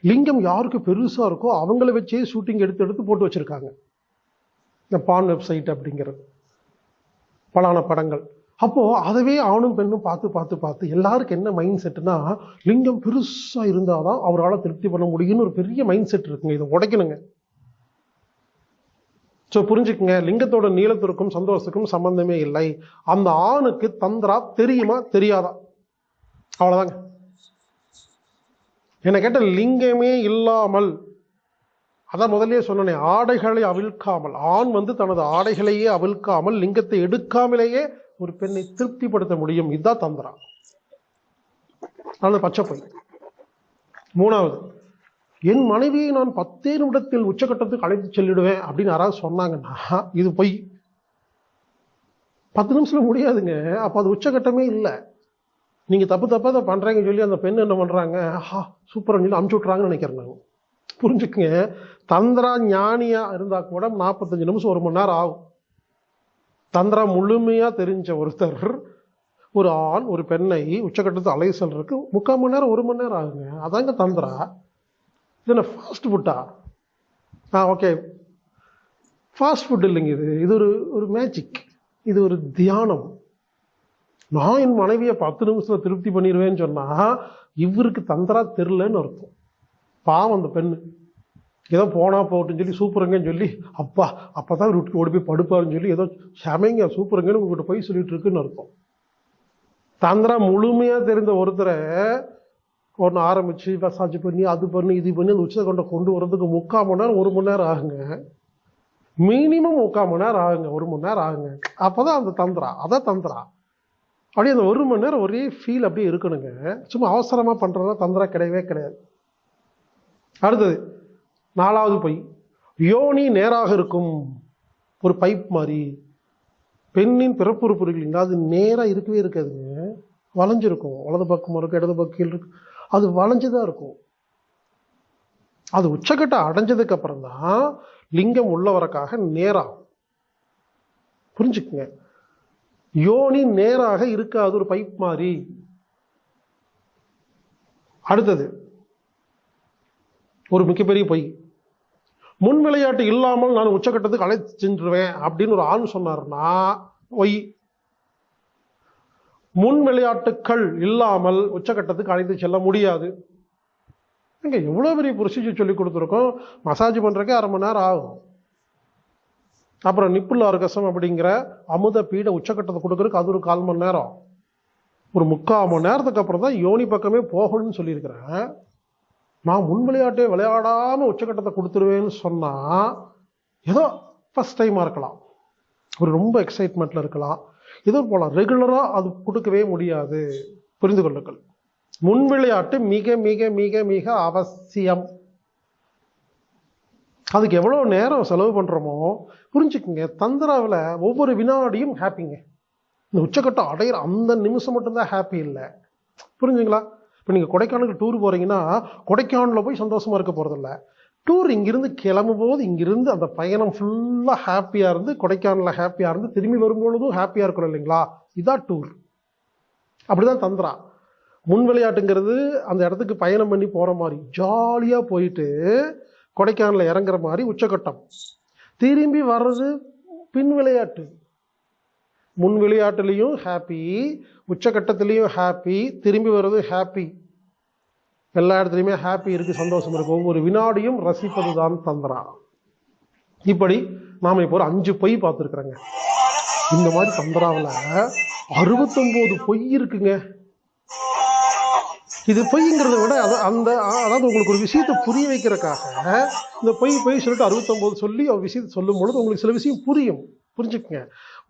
லிங்கம் யாருக்கு பெருசாக இருக்கோ அவங்கள வச்சே ஷூட்டிங் எடுத்து போட்டு வச்சுருக்காங்க. இந்த பான் வெப்சைட் அப்படிங்கிறது பலான படங்கள். அப்போது அதவே ஆணும் பெண்ணும் பார்த்து எல்லாருக்கும் என்ன மைண்ட் செட்டுனா லிங்கம் பெருசாக இருந்தால் தான் அவரால் திருப்தி பண்ண முடியும்னு ஒரு பெரிய மைண்ட் செட் இருக்குங்க. இதை உடைக்கணுங்க. ஸோ புரிஞ்சுக்குங்க, லிங்கத்தோட நீளத்திற்கும் சந்தோஷத்துக்கும் சம்பந்தமே இல்லை. அந்த ஆணுக்கு தந்திரா தெரியுமா தெரியாதா, அவ்வளோதாங்க. என்ன கேட்ட லிங்கமே இல்லாமல், அதான் முதலே சொன்னேன், ஆடைகளை அவிழ்க்காமல், ஆண் தனது ஆடைகளையே அவிழ்க்காமல் லிங்கத்தை எடுக்காமலேயே ஒரு பெண்ணை திருப்திப்படுத்த முடியும். இதுதான் தந்திரா. அது பச்சை பொய். 3வது, என் மனைவியை நான் 10 நிமிடத்தில் உச்சகட்டத்துக்கு அழைத்து செல்லிடுவேன் அப்படின்னு யாராவது சொன்னாங்கன்னா இது பொய். 10 நிமிஷத்துல முடியாதுங்க. அப்போ அது உச்சகட்டமே இல்லை. நீங்க தப்பா அதை பண்றீங்கன்னு சொல்லி அந்த பெண் என்ன பண்றாங்க, சூப்பர்னு சொல்லி அமுச்சு விட்றாங்கன்னு நினைக்கிறேன் நான். புரிஞ்சுக்குங்க, தந்திரா ஞானியா இருந்தா கூட 45 நிமிஷம் 1 மணி நேரம் ஆகும். தந்திரா முழுமையா தெரிஞ்ச ஒருத்தர், ஒரு ஆண் ஒரு பெண்ணை உச்சகட்டத்தை அலை செல்றதுக்கு 3/4 மணி நேரம் 1 மணி நேரம் ஆகுங்க. அதாங்க தந்திரா. இது என்ன ஃபாஸ்ட் ஃபுட்டா? ஓகே, ஃபாஸ்ட் ஃபுட் இல்லைங்க. இது ஒரு மேஜிக், இது ஒரு தியானம். நான் என் மனைவியை 10 நிமிஷத்துல திருப்தி பண்ணிடுவேன்னு சொன்னா இவருக்கு தந்திரா தெரிலன்னு அர்த்தம். பாவம் அந்த பெண்ணு ஏதோ போனா போட்டுன்னு சொல்லி சூப்பருங்கன்னு சொல்லி அப்பதான் வீட்டுக்கு ஓடி போய் படுப்பாருன்னு சொல்லி ஏதோ சமைங்க சூப்பருங்கன்னு உங்ககிட்ட போய் சொல்லிட்டு இருக்குன்னு அர்த்தம். தந்திரா முழுமையா தெரிந்த ஒருத்தரை ஒன்று ஆரம்பிச்சு மசாஜ் பண்ணி அது பண்ணி இது பண்ணி அந்த உச்சத்தை கொண்டு வர்றதுக்கு 3/4 மணி நேரம் 1 மணி நேரம் ஆகுங்க. மினிமம் 3/4 மணி நேரம் ஆகுங்க, 1 மணி நேரம் ஆகுங்க. அப்போதான் அந்த தந்திரா, அதான் தந்திரா. அப்படியே அந்த 1 மணி நேரம் ஒரே ஃபீல் அப்படியே இருக்கணுங்க. சும்மா அவசரமா பண்றதா தந்திரா கிடையவே கிடையாது. அடுத்தது 4வது பொய். யோனி நேராக இருக்கும், ஒரு பைப் மாதிரி. பெண்ணின் பிறப்புறுப்புகள் அது நேரா இருக்கவே இருக்காதுங்க, வளைஞ்சிருக்கும். வலது பக்கம் இருக்கும், இடது பக்கம் இருக்கும், அது வளைஞ்சுதான் இருக்கும். அது உச்சக்கட்ட அடைஞ்சதுக்கு அப்புறம் தான் லிங்கம் உள்ளவரக்காக நேராகும். புரிஞ்சுக்குங்க, யோனி நேராக இருக்காது, ஒரு பைப் மாதிரி. அடுத்தது ஒரு மிகப்பெரிய பொய். முன் விளையாட்டு இல்லாமல் நான் உச்சக்கட்டத்துக்கு அழைத்து சென்றுவேன் அப்படின்னு ஒரு ஆண் சொன்னார்னா பொய். முன் விளையாட்டுக்கள் இல்லாமல் உச்சக்கட்டத்துக்கு அழைத்து செல்ல முடியாது. இங்க எவ்வளவு பெரிய ப்ரொசீஜர் சொல்லி கொடுத்துருக்கோம். மசாஜ் பண்றதுக்கே 1/2 மணி நேரம் ஆகும். அப்புறம் நிப்புல் ஆர்கசம் அப்படிங்கிற அமுத பீட உச்சக்கட்டத்தை கொடுக்கறதுக்கு அது ஒரு 1/4 மணி நேரம். ஒரு 3/4 மணி நேரத்துக்கு அப்புறம் தான் யோனி பக்கமே போகணும்னு சொல்லியிருக்கிறேன். நான் முன் விளையாட்டே விளையாடாம உச்சக்கட்டத்தை கொடுத்துருவேன்னு சொன்னா ஏதோ ஃபர்ஸ்ட் டைமா இருக்கலாம், ஒரு ரொம்ப எக்ஸைட்மெண்ட்ல இருக்கலாம், ஏதோ போலாம். ரெகுலரா அது கொடுக்கவே முடியாது. புரிந்து கொள்ளுங்கள், முன் விளையாட்டு மிக மிக மிக மிக அவசியம். அதுக்கு எவ்வளவு நேரம் செலவு பண்றோமோ புரிஞ்சுக்குங்க. தந்திராவில் ஒவ்வொரு வினாடியும் ஹாப்பிங்க. இந்த உச்சக்கட்டம் அடையிற அந்த நிமிஷம் மட்டும்தான் ஹாப்பி இல்லை. புரிஞ்சுங்களா? இப்போ நீங்கள் கொடைக்கானலுக்கு டூர் போறீங்கன்னா கொடைக்கானலில் போய் சந்தோஷமா இருக்க போறதில்ல, டூர் இங்கிருந்து கிளம்பும் போது இங்கிருந்து அந்த பயணம் ஃபுல்லா ஹாப்பியா இருந்து கொடைக்கானல்ல ஹாப்பியா இருந்து திரும்பி வரும்பொழுதும் ஹாப்பியா இருக்கணும் இல்லைங்களா? இதான் டூர். அப்படிதான் தந்திரா. முன் விளையாட்டுங்கிறது அந்த இடத்துக்கு பயணம் பண்ணி போற மாதிரி ஜாலியா போயிட்டு கொடைக்கானல்ல இறங்குற மாதிரி உச்சகட்டம். திரும்பி வர்றது பின் விளையாட்டு. முன் விளையாட்டுலையும் ஹாப்பி, உச்சகட்டத்திலையும் ஹாப்பி, திரும்பி வர்றது ஹாப்பி. எல்லா இடத்துலையுமே ஹாப்பி இருக்கு, சந்தோஷம் இருக்கு. ஒவ்வொரு வினாடியும் ரசிப்பதுதான் தந்திரா. இப்படி நாம இப்போ ஒரு 5 பொய் பார்த்துருக்குறோங்க. இந்த மாதிரி தந்திராவில் 69 பொய் இருக்குங்க. இது பொய்ங்கிறத விட அதாவது உங்களுக்கு ஒரு விஷயத்தை புரிய வைக்கிறதுக்காக இந்த பொய் சொல்லிட்டு 69 சொல்லி ஒரு விஷயத்தை சொல்லும் பொழுது உங்களுக்கு சில விஷயம் புரிஞ்சுக்குங்க.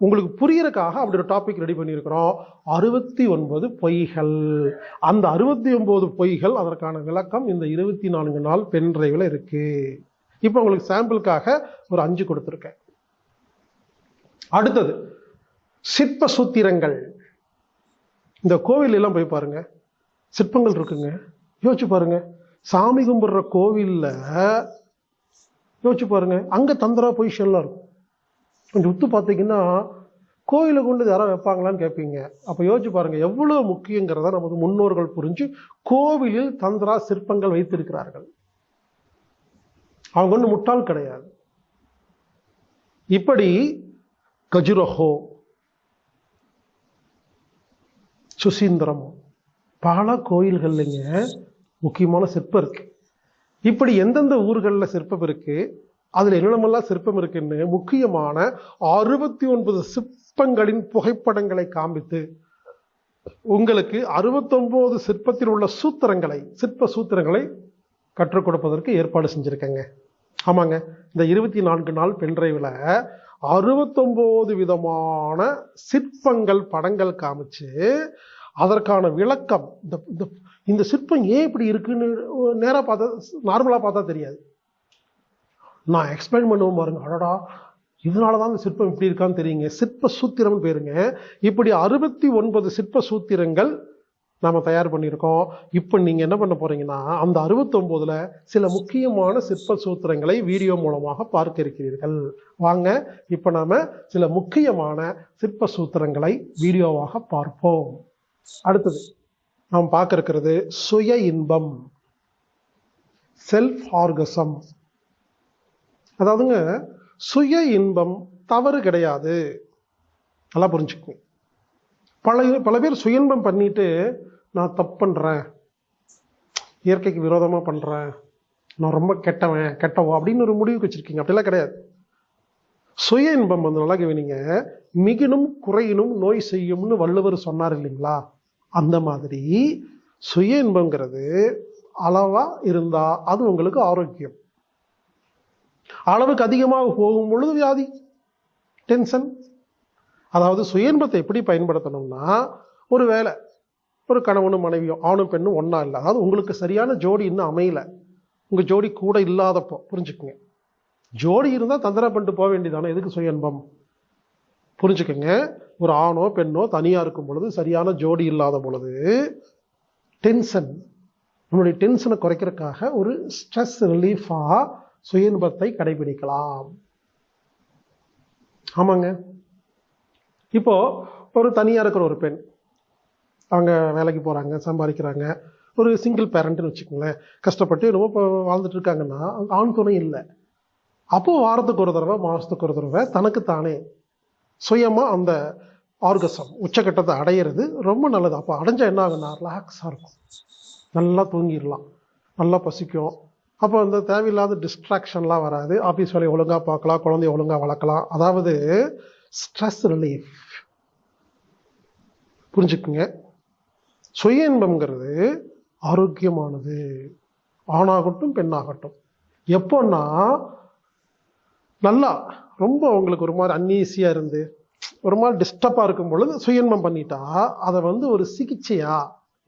உங்களுக்கு புரியறதுக்காக அப்படி ஒரு டாபிக் ரெடி பண்ணியிருக்கிறோம். 69 பொய்கள். அந்த 69 பொய்கள், அதற்கான விளக்கம் இந்த 24 நாள் பென் டிரைவ்ல இருக்கு. இப்போ உங்களுக்கு சாம்பிளுக்காக ஒரு 5 கொடுத்துருக்கேன். அடுத்தது சிற்ப சூத்திரங்கள். இந்த கோவில் எல்லாம் போய் பாருங்க, சிற்பங்கள் இருக்குங்க. யோசிச்சு பாருங்க, சாமி கும்பிடுற கோவில்ல யோசிச்சு பாருங்க, அங்க தந்திரா பொசிஷன்லாம் இருக்கும். கொஞ்சம் உத்து பார்த்தீங்கன்னா கோயிலை கொண்டு யாராவது வைப்பாங்களான்னு கேட்பீங்க. அப்ப யோசிச்சு பாருங்க எவ்வளவு முக்கியங்கிறத நமது முன்னோர்கள் புரிஞ்சு கோவிலில் தந்திரா சிற்பங்கள் வைத்திருக்கிறார்கள். அவங்க ஒன்றும் முட்டாள் கிடையாது. இப்படி கஜுரஹோ, சுசீந்திரம், பல கோயில்கள்லங்க முக்கியமான சிற்பம் இருக்கு. இப்படி எந்தெந்த ஊர்கள்ல சிற்பம் இருக்கு, அதுல என்னென்னமெல்லாம் சிற்பம் இருக்குன்னு முக்கியமான 69 சிற்பங்களின் புகைப்படங்களை காண்பித்து உங்களுக்கு 69 சிற்பத்தில் உள்ள சிற்ப சூத்திரங்களை கற்றுக் கொடுப்பதற்கு ஏற்பாடு செஞ்சிருக்கேங்க. ஆமாங்க, இந்த 24 நாள் பென்டிரைவ்ல 69 விதமான சிற்பங்கள் படங்கள் காமிச்சு அதற்கான விளக்கம், இந்த சிற்பம் ஏன் இப்படி இருக்குன்னு நேரா பார்த்தா, நார்மலா பார்த்தா தெரியாது. நான் எக்ஸ்பிளைன் பண்ணுவோம் பாருங்க, அடடா இதனாலதான் இந்த சிற்பம் இப்படி இருக்கான்னு தெரியுங்க. சிற்ப சூத்திரம் பேருங்க. இப்படி 69 சிற்ப சூத்திரங்கள் நாம தயார் பண்ணியிருக்கோம். இப்ப நீங்க என்ன பண்ண போறீங்கன்னா அந்த 69ல சில முக்கியமான சிற்ப சூத்திரங்களை வீடியோ மூலமாக பார்க்க இருக்கிறீர்கள். வாங்க இப்ப நாம சில முக்கியமான சிற்ப சூத்திரங்களை வீடியோவாக பார்ப்போம். அடுத்தது நாம் பார்க்க இருக்கிறது சுய இன்பம், செல்ஃப் ஆர்கசம். அதாவதுங்க சுய இன்பம் தவறு கிடையாது, நல்லா புரிஞ்சுக்கணும். பல பேர் சுய இன்பம் பண்ணிட்டு நான் தப்பு பண்றேன், இயற்கைக்கு விரோதமா பண்றேன், நான் ரொம்ப கெட்டவோ அப்படின்னு ஒரு முடிவுக்கு வச்சிருக்கீங்க. அப்படிலாம் கிடையாது. சுய இன்பம் வந்து நல்லா கவனிங்க, மிகினும் குறையினும் நோய் செய்யும்னு வள்ளுவர் சொன்னார் இல்லைங்களா? அந்த மாதிரி சுய இன்பம்ங்கிறது அளவா இருந்தா அது உங்களுக்கு ஆரோக்கியம். அளவுக்கு அதிகமாக போகும் பொழுது வியாதி, டென்ஷன். அதாவது சுய இன்பத்தை எப்படி பயன்படுத்தணும்னா, ஒரு வேலை ஒரு கணவனும் மனைவியும் ஆணும் பெண்ணும் ஒன்னா இல்லை, அதாவது உங்களுக்கு சரியான ஜோடி இன்னும் அமையல, உங்க ஜோடி கூட இல்லாதப்போ புரிஞ்சுக்குங்க. ஜோடி இருந்தா தந்திரா பண்ணிட்டு போக வேண்டியதானே, எதுக்கு சுய இன்பம்? புரிஞ்சுக்கங்க. ஒரு ஆணோ பெண்ணோ தனியா இருக்கும் பொழுது, சரியான ஜோடி இல்லாத பொழுது டென்ஷன், உன்னுடைய டென்ஷனை குறைக்கிறதுக்காக ஒரு ஸ்ட்ரெஸ் ரிலீஃபா சுய இன்பத்தை கடைபிடிக்கலாம். ஆமாங்க. இப்போ ஒரு தனியா இருக்கிற ஒரு பெண், அவங்க வேலைக்கு போறாங்க, சம்பாதிக்கிறாங்க, ஒரு சிங்கிள் பேரண்ட்னு வச்சுக்கோங்களேன், கஷ்டப்பட்டு ரொம்ப வாழ்ந்துட்டு இருக்காங்கன்னா ஆண் துணை இல்லை. அப்போ வாரத்துக்கு ஒரு தடவை, மாசத்துக்கு ஒரு தடவை தனக்கு தானே சுயமா அந்த ஆர்கசம் உச்சகட்டத்தை அடையிறது ரொம்ப நல்லது. அப்போ அடைஞ்சா என்ன ஆகுன்னா ரிலாக்ஸா இருக்கும், நல்லா தூங்கிடலாம், நல்லா பசிக்கும். அப்போ அந்த தேவையில்லாத டிஸ்ட்ராக்ஷன்லாம் வராது. ஆஃபீஸ் வேலையை ஒழுங்கா பார்க்கலாம், குழந்தைய ஒழுங்கா வளர்க்கலாம். அதாவது ஸ்ட்ரெஸ் ரிலீஃப். புரிஞ்சுக்குங்க. சுய இன்பம்ங்கிறது ஆரோக்கியமானது, ஆணாகட்டும் பெண்ணாகட்டும். எப்போன்னா நல்லா ரொம்ப உங்களுக்கு ஒரு மாதிரி அன்ஈஸியா இருந்து ஒரு மாதிரி டிஸ்டர்பா இருக்கும் பொழுது சுய இன்பம் பண்ணிட்டா அதை வந்து ஒரு சிகிச்சையா,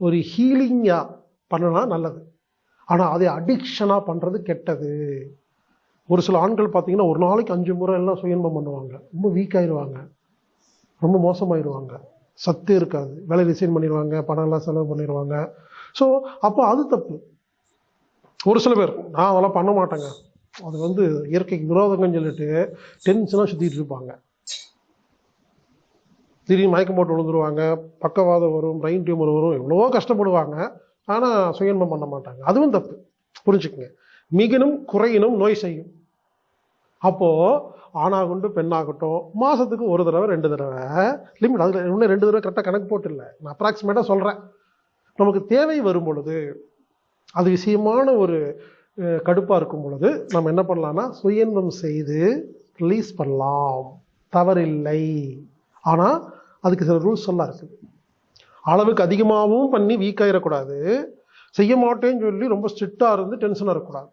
ஒரு ஹீலிங்கா பண்ணனா நல்லது. ஆனா அதை அடிக்ஷனா பண்றது கெட்டது. ஒரு சில ஆண்கள் பார்த்தீங்கன்னா ஒரு நாளைக்கு 5 முறை எல்லாம் சுய இன்பம் பண்ணுவாங்க, ரொம்ப வீக் ஆயிடுவாங்க, ரொம்ப மோசமாயிருவாங்க, சத்து இருக்காது, வேலை ரிசைன் பண்ணிடுவாங்க, பணம் எல்லாம் செலவு பண்ணிடுவாங்க. ஸோ அப்போ அது தப்பு. ஒரு சில பேர் நான் அதெல்லாம் பண்ண மாட்டேங்க, அது வந்து இயற்கைக்கு விரோதங்கன்னு சொல்லிட்டு டென்ஷனாக சுற்றிட்டு இருப்பாங்க. திடீர்னு மயக்கம் போட்டு விழுந்துருவாங்க, பக்கவாதம் வரும், பிரெயின் டியூமர் வரும், எவ்வளவோ கஷ்டப்படுவாங்க. ஆனால் சுயன்பம் பண்ண மாட்டாங்க. அதுவும் தப்பு, புரிஞ்சுக்குங்க. மிகினும் குறையினும் நோய் செய்யும். அப்போ ஆணாகுண்டு பெண்ணாகட்டும் மாசத்துக்கு ஒரு தடவை 2 தடவை லிமிட். அதுல இன்னும் 2 தடவை கரெக்டாக கணக்கு போட்டு இல்லை, நான் அப்ராக்சிமேட்டாக சொல்றேன். நமக்கு தேவை வரும் பொழுது, அது விஷயமான ஒரு கடுப்பா இருக்கும் பொழுது நம்ம என்ன பண்ணலாம்னா சுயன்பம் செய்து ரிலீஸ் பண்ணலாம், தவறில்லை. ஆனா அதுக்கு சில ரூல்ஸ் எல்லாம் இருக்குது. அளவுக்கு அதிகமாகவும் பண்ணி வீக் ஆயிடக்கூடாது, செய்ய மாட்டேன்னு சொல்லி ரொம்ப ஸ்ட்ரிக்டா இருந்து டென்ஷனாக இருக்கக்கூடாது.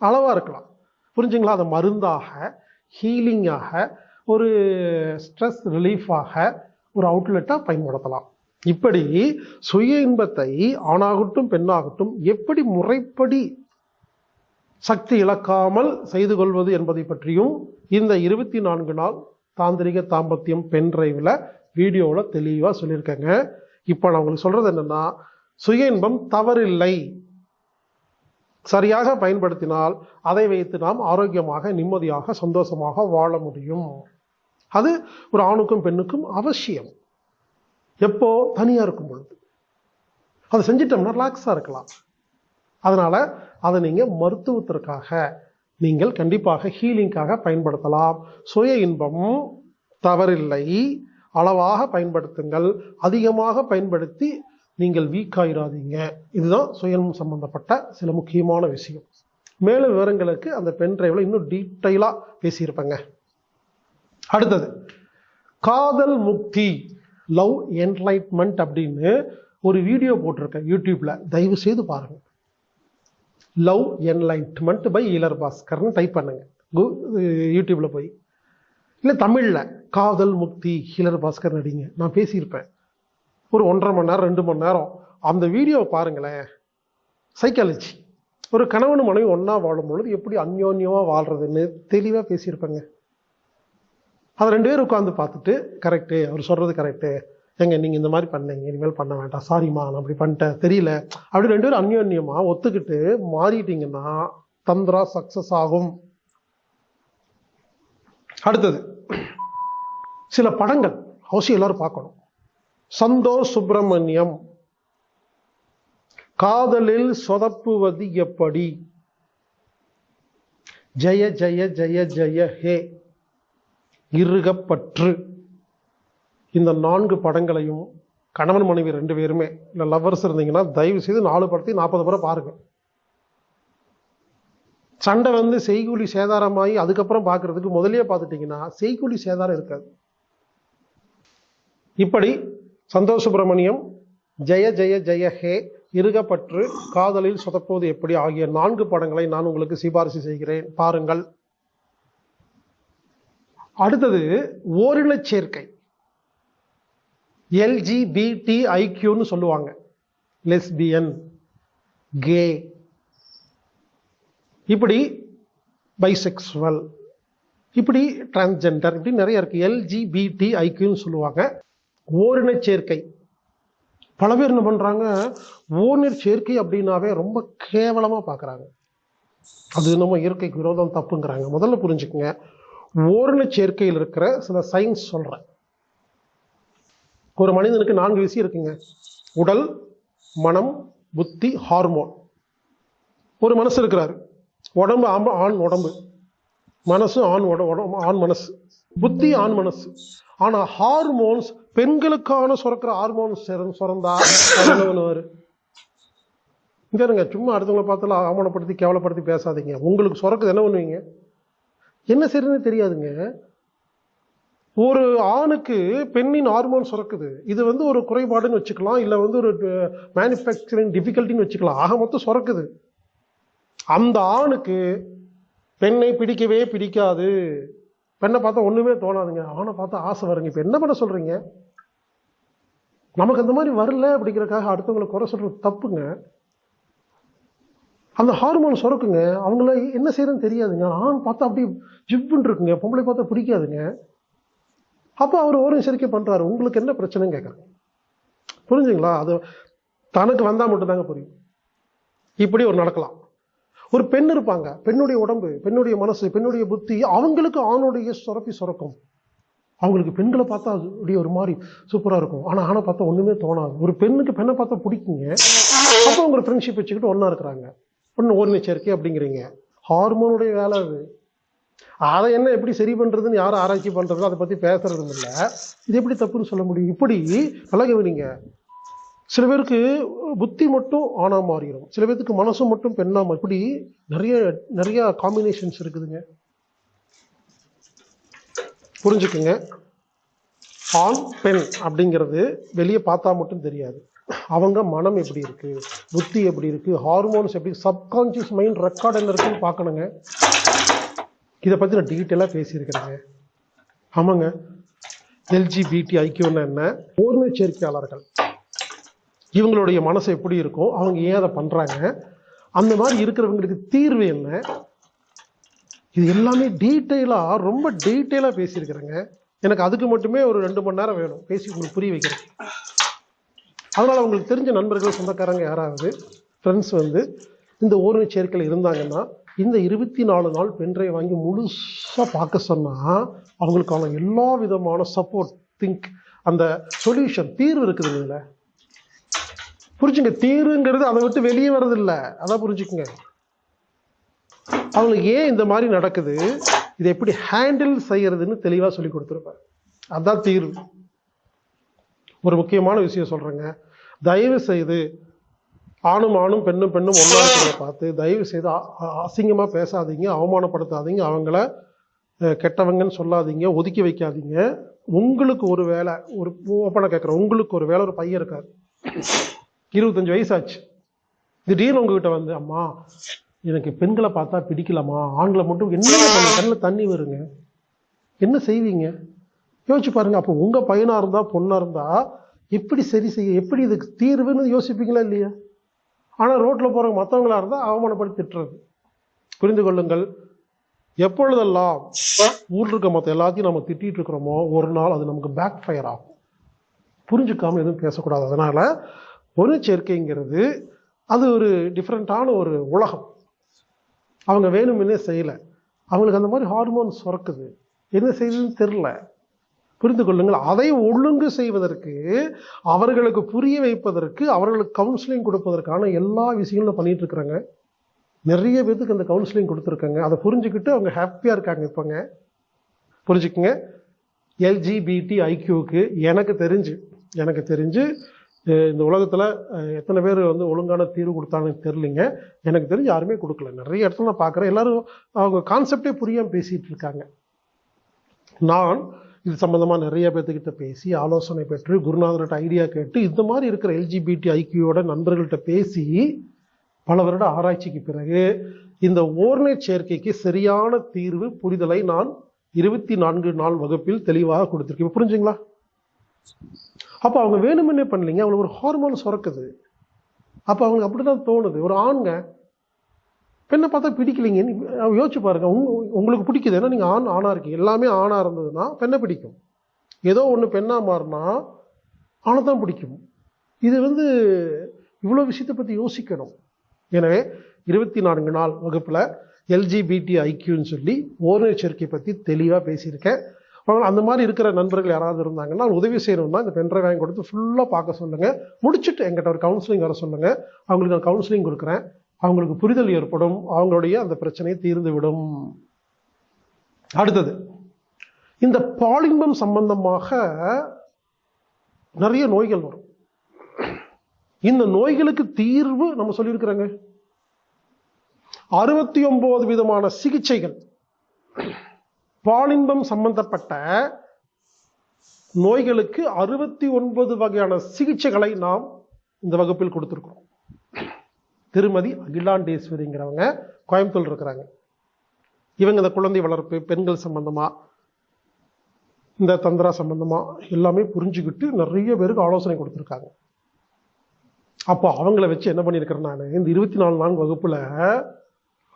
அளவா இருக்கலாம், புரிஞ்சுங்களா? அதை மருந்தாக, ஹீலிங்காக, ஒரு ஸ்ட்ரெஸ் ரிலீஃபாக, ஒரு அவுட்லெட்டாக பயன்படுத்தலாம். இப்படி சுய இன்பத்தை ஆணாகட்டும் பெண்ணாகட்டும் எப்படி முறைப்படி சக்தி இழக்காமல் செய்து கொள்வது என்பதை பற்றியும் இந்த 24 நாள் தாந்திரிக தாம்பத்தியம் பென் டிரைவ்ல வீடியோவில் தெளிவாக சொல்லியிருக்கேங்க. இப்போ நான் உங்களுக்கு சொல்றது என்னன்னா, சுய இன்பம் தவறில்லை, சரியாக பயன்படுத்தினால் அதை வைத்து நாம் ஆரோக்கியமாக, நிம்மதியாக, சந்தோஷமாக வாழ முடியும். அது ஒரு ஆணுக்கும் பெண்ணுக்கும் அவசியம். எப்போ? தனியா இருக்கும் பொழுது. அதை செஞ்சிட்டோம்னா ரிலாக்ஸா இருக்கலாம். அதனால அதை நீங்க மருத்துவத்திற்காக நீங்கள் கண்டிப்பாக ஹீலிங்காக பயன்படுத்தலாம். சுய இன்பம் தவறில்லை, அளவாக பயன்படுத்துங்கள். அதிகமாக பயன்படுத்தி நீங்கள் வீக் ஆயிடாதீங்க. இதுதான் சுயம் சம்பந்தப்பட்ட சில முக்கியமான விஷயம். மேலும் விவரங்களுக்கு அந்த பென் டிரைவ்ல இன்னும் டீட்டெயிலா பேசியிருப்பேங்க. அடுத்தது காதல் முக்தி, லவ் என்லைட்மெண்ட் அப்படின்னு ஒரு வீடியோ போட்டிருக்கேன் யூடியூப்ல, தயவு செய்து பாருங்க. லவ் என்லைட்மெண்ட் பை ஈலர் பாஸ்கர்னு டைப் பண்ணுங்க யூடியூப்ல போய். இல்லை தமிழ்ல காதல் முக்தி ஹீலர் பாஸ்கர் நடிங்க, நான் பேசியிருப்பேன் ஒரு 1.5 மணி நேரம் 2 மணி நேரம். அந்த வீடியோவை பாருங்களேன். சைக்காலஜி, ஒரு கணவன் மனைவி ஒன்னா வாழும் பொழுது எப்படி அந்யோன்யமா வாழ்றதுன்னு தெளிவா பேசியிருப்பேங்க. அதை 2 பேரும் உட்காந்து பார்த்துட்டு, கரெக்டு, அவர் சொல்றது கரெக்டு, எங்க நீங்க இந்த மாதிரி பண்ணீங்க, இனிமேல் பண்ண வேண்டாம், சாரிம்மா நான் அப்படி பண்ணிட்டேன், தெரியல, அப்படி 2 பேரும் அந்யோன்யமா ஒத்துக்கிட்டு மாறிட்டீங்கன்னா தந்திரா சக்சஸ் ஆகும். அடுத்தது சில படங்கள் அவசியம் எல்லாரும் பார்க்கணும். சந்தோஷ் சுப்பிரமணியம், காதலில் சொதப்புவது எப்படி, ஜெய ஜெய ஜெய ஜெய ஹே, இறுகப்பற்று, இந்த 4 படங்களையும் கணவன் மனைவி 2 பேருமே இல்லை லவ்வர்ஸ் இருந்தீங்கன்னா தயவு செய்து 4 படத்தையும் 40 முறை பாருங்க. சண்டை வந்து செய்கூலி சேதாரமாகி அதுக்கப்புறம் பார்க்கறதுக்கு முதலே பார்த்துட்டீங்கன்னா செய்கூலி சேதாரம் இருக்காது. இப்படி சந்தோஷ் சுப்பிரமணியம், ஜெய ஜெய ஜெய ஹே, இறுகப்பற்று, காதலில் சொதப்புவது எப்படி ஆகிய 4 படங்களை நான் உங்களுக்கு சிபாரிசு செய்கிறேன், பாருங்கள். அடுத்தது ஓரின சேர்க்கை, LGBTIQன்னு சொல்லுவாங்க, லெஸ்பியன், கே, இப்படி பைசெக்சுவல், இப்படி டிரான்ஸ்ஜெண்டர், இப்படி நிறைய இருக்கு. LGBTIQன்னு சொல்லுவாங்க. ஓரின சேர்க்கை, பல பேர் என்ன பண்றாங்க, ஓரின சேர்க்கை அப்படின்னாவே ரொம்ப கேவலமா பாக்குறாங்க. அது நம்ம இயற்கைக்கு விரோதம், தப்புங்கிறாங்க. முதல்ல புரிஞ்சுக்குங்க, ஓரின சேர்க்கையில் இருக்கிற சில சயின்ஸ் சொல்றேன். ஒரு மனிதனுக்கு 4 விஷயம் இருக்குங்க: உடல், மனம், புத்தி, ஹார்மோன். ஒரு மனசு இருக்கிறாரு, உடம்பு ஆண் உடம்பு, மனசு ஆண் மனசு, புத்தி ஆண் மனசு. ஆனா ஹார்மோன்ஸ், பெண்களுக்கான சுரக்கிற ஹார்மோன்ஸ் சுரந்தா பண்ணுவாரு. இங்க இருங்க, சும்மா அடுத்தவங்களை பார்த்தாலும் அவமானப்படுத்தி கேவலப்படுத்தி பேசாதீங்க. உங்களுக்கு சுரக்குது என்ன பண்ணுவீங்க? என்ன சரின்னு தெரியாதுங்க. ஒரு ஆணுக்கு பெண்ணின் ஹார்மோன் சுரக்குது, இது வந்து ஒரு குறைபாடுன்னு வச்சுக்கலாம், இல்ல வந்து ஒரு மேனுஃபேக்சரிங் டிஃபிகல்ட்டின்னு வச்சுக்கலாம். ஆக மொத்தம் சுரக்குது. அந்த ஆணுக்கு பெண்ணை பிடிக்கவே பிடிக்காது, பெண்ணை பார்த்தா ஒண்ணுமே தோணாதுங்க, ஆணை பார்த்தா ஆசை வருங்க. இப்ப என்ன பண்ண சொல்றீங்க? நமக்கு அந்த மாதிரி வரல அப்படிங்கிறதுக்காக அடுத்தவங்களை குறை சொல்றது தப்புங்க. அந்த ஹார்மோன் சுரக்குங்க, அவங்கள என்ன செய்யறதுன்னு தெரியாதுங்க. ஆண் பார்த்தா அப்படி ஜிப்புன்னு இருக்குங்க, பொம்பளை பார்த்தா பிடிக்காதுங்க. அப்போ அவர் ஓரின சேர்க்கை பண்றாரு, உங்களுக்கு என்ன பிரச்சனைன்னு கேட்கறேன். புரிஞ்சுங்களா? அது தனக்கு வந்தா மட்டும்தாங்க புரியும். இப்படி ஒரு நடக்கலாம். ஒரு பெண் இருப்பாங்க, பெண்ணுடைய உடம்பு, பெண்ணுடைய மனசு, பெண்ணுடைய புத்தி, அவங்களுக்கு ஆணுடைய சுரக்கும். அவங்களுக்கு பெண்களை பார்த்தா அப்படியே ஒரு மாதிரி சூப்பரா இருக்கும். ஆனா பார்த்தா ஒண்ணுமே தோணாது. ஒரு பெண்ணுக்கு பெண்ணை பார்த்தா பிடிக்குங்க. அப்போ அவங்க ஃப்ரெண்ட்ஷிப் வச்சுக்கிட்டு ஒன்னா இருக்கிறாங்க. ஒன்னு ஓரின சேர்க்கை அப்படிங்கிறீங்க. ஹார்மோனுடைய வேலை அது. அதை என்ன எப்படி சரி பண்றதுன்னு யாரும் ஆராய்ச்சி பண்றது, அதை பத்தி பேசுறதும் இல்லை. இது எப்படி தப்புன்னு சொல்ல முடியும்? இப்படி நல்லா கவனிங்க. சில பேருக்கு புத்தி மட்டும் ஆணா மாறிடும், சில பேருக்கு மனசு மட்டும் பெண்ணா மாறி, இப்படி நிறைய நிறைய காம்பினேஷன்ஸ் இருக்குதுங்க. புரிஞ்சுக்குங்க. ஆண் பெண் அப்படிங்கிறது வெளியே பார்த்தா மட்டும் தெரியாது. அவங்க மனம் எப்படி இருக்கு, புத்தி எப்படி இருக்கு, ஹார்மோன்ஸ் எப்படி, சப்கான்சியஸ் மைண்ட் ரெக்கார்ட் என்ன இருக்குன்னு பார்க்கணுங்க. இதை பத்தி நான் டீட்டெயிலாக பேசியிருக்கிறேங்க. ஆமாங்க. எல்ஜிபிடி ஐக்கியூன்னா என்ன, ஓரின சேர்க்கையாளர்கள் இவங்களுடைய மனசு எப்படி இருக்கும், அவங்க ஏன் அதை பண்றாங்க, அந்த மாதிரி இருக்கிறவங்களுக்கு தீர்வு என்ன, இது எல்லாமே டீட்டெயிலா, ரொம்ப டீட்டெயிலா பேசியிருக்கிறேங்க. எனக்கு அதுக்கு மட்டுமே ஒரு 2 மணி நேரம் வேணும் பேசி உங்களுக்கு புரிய வைக்கிறேன். அதனால உங்களுக்கு தெரிஞ்ச நண்பர்கள், சொந்தக்காரங்க யாராவது ஃப்ரெண்ட்ஸ் இந்த ஓரின சேர்க்கையில் இருந்தாங்கன்னா இந்த 24 நாள் பென்ட்ரைவ் வாங்கி முழுசா பார்க்க சொன்னா அவங்களுக்கான எல்லா விதமான சப்போர்ட், திங்க், அந்த சொல்யூஷன், தீர்வு இருக்குதுங்கள. புரிஞ்சுங்க. தீர்வுங்கிறது அதை விட்டு வெளியே வர்றது இல்லை, அதான் புரிஞ்சுக்குங்க. அவங்களுக்கு ஏன் இந்த மாதிரி நடக்குது, இதை எப்படி ஹேண்டில் செய்யறதுன்னு தெளிவாக சொல்லி கொடுத்துருப்பாரு. அதான் தீர்வு. ஒரு முக்கியமான விஷயம் சொல்றேங்க. தயவு செய்து ஆணும் பெண்ணும் ஒன்றா இருக்கிறத பார்த்து தயவு செய்து அசிங்கமா பேசாதீங்க, அவமானப்படுத்தாதீங்க, அவங்கள கெட்டவங்கன்னு சொல்லாதீங்க, ஒதுக்கி வைக்காதீங்க. உங்களுக்கு ஒரு வேலை, ஒரு ஓப்பனா கேட்குறேன், உங்களுக்கு ஒரு வேலை, ஒரு பையன் இருக்காரு, 25 வயசாச்சு, திடீர்னு உங்ககிட்ட அம்மா எனக்கு பெண்களை பார்த்தா பிடிக்கலாமா, ஆண்களை மட்டும், என்ன கண்ணில் தண்ணி வருங்க, என்ன செய்வீங்க யோசிச்சு பாருங்க. அப்போ உங்க பையனா இருந்தா பொண்ணா இருந்தா எப்படி சரி செய்ய, எப்படி இதுக்கு தீர்வுன்னு யோசிப்பீங்களா இல்லையா? ஆனா ரோட்ல போறவங்க மற்றவங்களா இருந்தா அவமானப்படுத்தி திட்டுறது. புரிந்து கொள்ளுங்கள். எப்பொழுதெல்லாம் ஊர்ல இருக்க மற்ற எல்லாத்தையும் நம்ம திட்டிட்டு இருக்கிறோமோ ஒரு நாள் அது நமக்கு பேக் ஃபயர் ஆகும். புரிஞ்சுக்காம எதுவும் பேசக்கூடாது. அதனால ஒரு சேர்க்கைங்கிறது அது ஒரு டிஃப்ரெண்டான ஒரு உலகம். அவங்க வேணும்னே செய்யல, அவங்களுக்கு அந்த மாதிரி ஹார்மோன்ஸ் சுரக்குது, என்ன செய்யுதுன்னு தெரியல. புரிந்து கொள்ளுங்கள். அதை ஒழுங்கு செய்வதற்கு, அவர்களுக்கு புரிய வைப்பதற்கு, அவர்களுக்கு கவுன்சிலிங் கொடுப்பதற்கான எல்லா விஷயங்களும் பண்ணிட்டு இருக்கிறாங்க. நிறைய பேருக்கு அந்த கவுன்சிலிங் கொடுத்துருக்காங்க. அதை புரிஞ்சுக்கிட்டு அவங்க ஹாப்பியா இருக்காங்க. இப்போங்க புரிஞ்சுக்குங்க. எல்ஜிபிடி ஐக்கியூக்கு எனக்கு தெரிஞ்சு இந்த உலகத்துல எத்தனை பேர் ஒழுங்கான தீர்வு கொடுத்தாங்கன்னு தெரியலிங்க. எனக்கு தெரிஞ்சு யாருமே கொடுக்கல. நிறைய இடத்துல நான் பார்க்குறேன், எல்லாரும் அவங்க கான்செப்டே புரியாம பேசிட்டு இருக்காங்க. நான் இது சம்பந்தமா நிறைய பேர்த்துக்கிட்ட பேசி ஆலோசனை பெற்று குருநாதர்கிட்ட ஐடியா கேட்டு இந்த மாதிரி இருக்கிற எல்ஜிபிடி ஐக்கியோட நண்பர்கள்ட்ட பேசி பல வருட ஆராய்ச்சிக்கு பிறகு இந்த ஓரின சேர்க்கைக்கு சரியான தீர்வு, புரிதலை நான் 24 நாள் வகுப்பில் தெளிவாக கொடுத்திருக்கேன். புரிஞ்சுங்களா? அப்ப அவங்க வேணுமென்னே பண்ணலீங்க, அவங்களுக்கு ஒரு ஹார்மோன் சுரக்குது. அப்ப அவங்களுக்கு அப்படிதான் தோணுது. ஒரு ஆண்க பெண்ணை பார்த்தா பிடிக்கலைங்கன்னு யோசிச்சு பாருங்க. உங்களுக்கு பிடிக்குது, ஏன்னா நீங்க ஆணா இருக்கீங்க. எல்லாமே ஆணா இருந்ததுன்னா பெண்ணை பிடிக்கும். ஏதோ ஒண்ணு பெண்ணா மாறினா ஆணை தான் பிடிக்கும். இது இவ்வளவு விஷயத்தை பத்தி யோசிக்கணும். எனவே 24 நாள் வகுப்புல எல்ஜிபிடி ஐக்கியூன்னு சொல்லி ஓரின சேர்க்கை பத்தி தெளிவா பேசியிருக்கேன். அந்த மாதிரி இருக்கிற நண்பர்கள் யாராவது இருந்தாங்கன்னா உதவி செய்யணும்னா இந்த பென்ட்ரைவ் வாங்கி கொடுத்து ஃபுல்லா பார்க்க சொல்லுங்க. முடிச்சுட்டு எங்கிட்ட ஒரு கவுன்சிலிங் வர சொல்லுங்க. அவங்களுக்கு நான் கவுன்சிலிங் கொடுக்குறேன். அவங்களுக்கு புரிதல் ஏற்படும், அவங்களுடைய அந்த பிரச்சனையை தீர்ந்து விடும். அடுத்தது, இந்த பாலின்பம் சம்பந்தமாக நிறைய நோய்கள் வரும். இந்த நோய்களுக்கு தீர்வு நம்ம சொல்லியிருக்கிறோங்க. 69 விதமான சிகிச்சைகள், பாலின்பம் சம்பந்தப்பட்ட நோய்களுக்கு 69 வகையான சிகிச்சைகளை நாம் இந்த வகுப்பில் கொடுத்திருக்கிறோம். திருமதி அகிலாண்டேஸ்வரிங்கிறவங்க கோயம்புத்தூர் இருக்கிறாங்க. இவங்க இந்த குழந்தை வளர்ப்பு, பெண்கள் சம்பந்தமா, இந்த தந்திரா சம்பந்தமா எல்லாமே புரிஞ்சுக்கிட்டு நிறைய பேருக்கு ஆலோசனை கொடுத்துருக்காங்க. அப்போ அவங்கள வச்சு என்ன பண்ணியிருக்கிறேன் நான், இந்த 24 நாள் வகுப்புல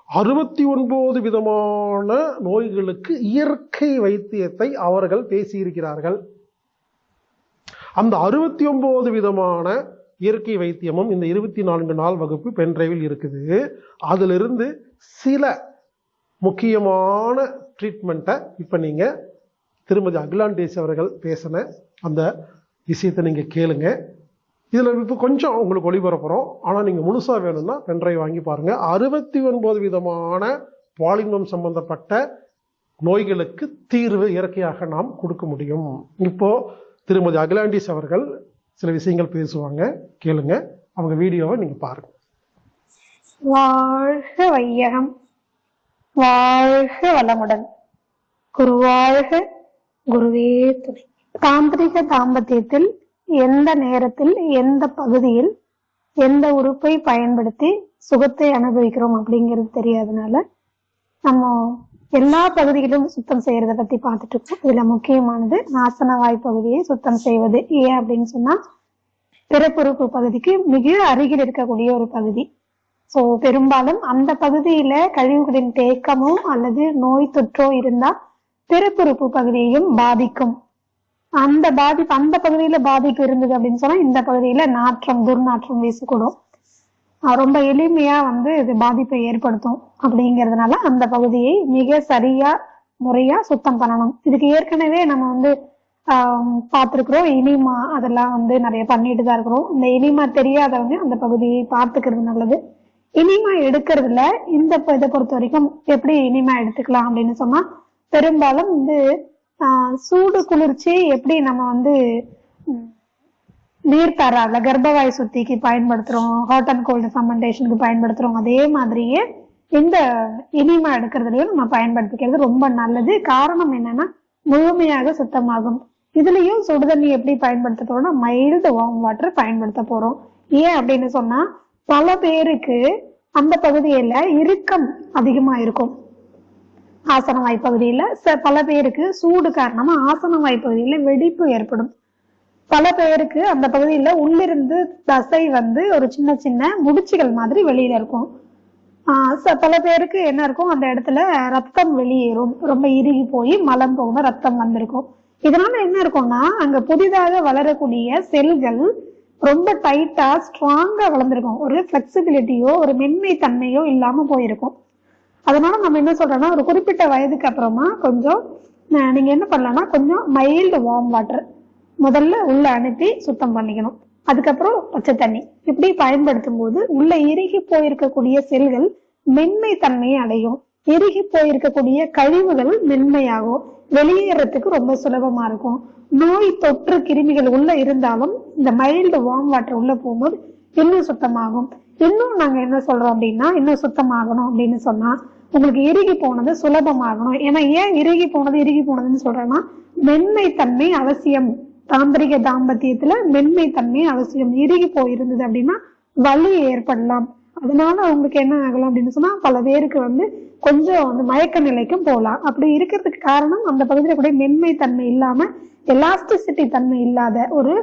69 விதமான நோய்களுக்கு இயற்கை வைத்தியத்தை அவர்கள் பேசியிருக்கிறார்கள். அந்த 69 விதமான இயற்கை வைத்தியமும் இந்த 24 நாள் வகுப்பு பென்டிரைவில் இருக்குது. அதிலிருந்து சில முக்கியமான ட்ரீட்மெண்ட்டை இப்போ நீங்கள் திருமதி அகிலாண்டேசி அவர்கள் பேசின அந்த விஷயத்தை நீங்கள் கேளுங்க. இதில் இப்போ கொஞ்சம் உங்களுக்கு ஒளிபரப்புகிறோம். ஆனால் நீங்கள் முழுசாக வேணும்னா பென்ட்ரைவ் வாங்கி பாருங்கள். 69 விதமான பாலினம் சம்பந்தப்பட்ட நோய்களுக்கு தீர்வு இயற்கையாக நாம் கொடுக்க முடியும். இப்போ திருமதி அகிலாண்டேசி அவர்கள் சில விஷயங்கள் பேசுவாங்க, கேளுங்க. அவங்க வீடியோவை நீங்க பாருங்க. வாழ்க வையகம், வாழ்க வளமுடன், குருவாழ்க, குருவே துணை. தாந்திரிக தாம்பத்தியத்தில் எந்த நேரத்தில் எந்த பகுதியில் எந்த உறுப்பை பயன்படுத்தி சுகத்தை அனுபவிக்கிறோம் அப்படிங்கிறது தெரியாதனால நம்ம எல்லா பகுதிகளிலும் சுத்தம் செய்யறதை பத்தி பார்த்துட்டு இருக்கோம். இதுல முக்கியமானது ஆசன வாய் பகுதியை சுத்தம் செய்வது. ஏன் அப்படின்னு சொன்னா பிறப்புறுப்பு பகுதிக்கு மிக அருகில் இருக்கக்கூடிய ஒரு பகுதி. சோ பெரும்பாலும் அந்த பகுதியில கழிவுகளின் தேக்கமோ அல்லது நோய் தொற்றோ இருந்தா பிறப்புறுப்பு பகுதியையும் பாதிக்கும். அந்த பகுதியில பாதிப்பு இருந்தது அப்படின்னு சொன்னா இந்த பகுதியில துர்நாற்றம் வீசக்கூடும். ரொம்ப எளிமையா இது பாதிப்பை ஏற்படுத்தும். அப்படிங்கிறதுனால அந்த பகுதியை மிக சரியா முறையா சுத்தம் பண்ணணும். இதுக்கு ஏற்கனவே நம்ம பார்த்திருக்கிறோம். இனிமா அதெல்லாம் நிறைய பண்ணிட்டு தான் இருக்கிறோம். இந்த இனிமா தெரியாதவங்க அந்த பகுதியை பார்த்துக்கிறது நல்லது. இனிமா எடுக்கிறதுல இதை பொறுத்த வரைக்கும் எப்படி இனிமா எடுத்துக்கலாம் அப்படின்னு சொன்னா, பெரும்பாலும் சூடு குளிர்ச்சி எப்படி நம்ம நீர்த்தாரால கர்ப்பவாய் சுத்திக்கு பயன்படுத்துறோம், ஹாட் அண்ட் கோல்டு ஃபர்மெண்டேஷனுக்கு பயன்படுத்துறோம், அதே மாதிரியே இந்த இனிமா எடுக்கிறதுலயும் நம்ம பயன்படுத்திக்கிறது ரொம்ப நல்லது. காரணம் என்னன்னா முழுமையாக சுத்தமாகும். இதுலயும் சுடுதண்ணி எப்படி பயன்படுத்த போறோம்னா மைல்டு வார்ம் வாட்டர் பயன்படுத்த போறோம். ஏன் அப்படின்னு சொன்னா பல பேருக்கு அந்த பகுதியில இறுக்கம் அதிகமா இருக்கும். ஆசன வாய் பகுதியில பல பேருக்கு சூடு காரணமா ஆசன வாய் பகுதியில வெடிப்பு ஏற்படும். பல பேருக்கு அந்த பகுதியில உள்ளிருந்து தசை ஒரு சின்ன சின்ன முடிச்சுகள் மாதிரி வெளியில இருக்கும். பல பேருக்கு என்ன இருக்கும், அந்த இடத்துல ரத்தம் வெளியேறும், ரொம்ப இறுகி போய் மலம் போகும்போது ரத்தம் வந்திருக்கும். இதனால என்ன இருக்கும்னா அங்க புதிதாக வளரக்கூடிய செல்கள் ரொம்ப டைட்டா ஸ்ட்ராங்கா வளர்ந்துருக்கும். ஒரு பிளெக்சிபிலிட்டியோ ஒரு மென்மை தன்மையோ இல்லாம போயிருக்கும். அதனால நம்ம என்ன சொல்றோம்னா ஒரு குறிப்பிட்ட வயதுக்கு அப்புறமா கொஞ்சம் நீங்க என்ன பண்ணலாம்னா கொஞ்சம் மைல்டு வார்ம் வாட்டர் முதல்ல உள்ள அனுப்பி சுத்தம் பண்ணிக்கணும். அதுக்கப்புறம் பச்சை தண்ணி இப்படி பயன்படுத்தும் போது உள்ள இறுகி போயிருக்கக்கூடிய செல்கள் மென்மை தன்மையை அடையும். இறுகி போயிருக்கக்கூடிய கழிவுகள் மென்மையாகும், வெளியேறதுக்கு ரொம்ப சுலபமா இருக்கும். நோய் தொற்று கிருமிகள் உள்ள இருந்தாலும் இந்த மைல்டு வார்ம் வாட்டர் உள்ள போகும்போது இன்னும் சுத்தமாகும். இன்னும் நாங்க என்ன சொல்றோம் அப்படின்னா, இன்னும் சுத்தமாகணும் அப்படின்னு சொன்னா உங்களுக்கு இறுகி போனது சுலபமாகணும். ஏன்னா ஏன் இறுகி போனதுன்னு சொல்றேன்னா மென்மை தன்மை அவசியம். தாந்திரிக தாம்பத்தியத்துல மென்மை தன்மை அவசியம். இறுகி போயிருந்தது அப்படின்னா வலி ஏற்படலாம். அதனால அவங்களுக்கு என்ன ஆகலாம் அப்படின்னு சொன்னா பல பேருக்கு கொஞ்சம் மயக்க நிலைக்கும் போகலாம். அப்படி இருக்கிறதுக்கு காரணம் அந்த பகுதியில கூட மென்மை தன்மை இல்லாம எலாஸ்டிசிட்டி தன்மை இல்லாத ஒரு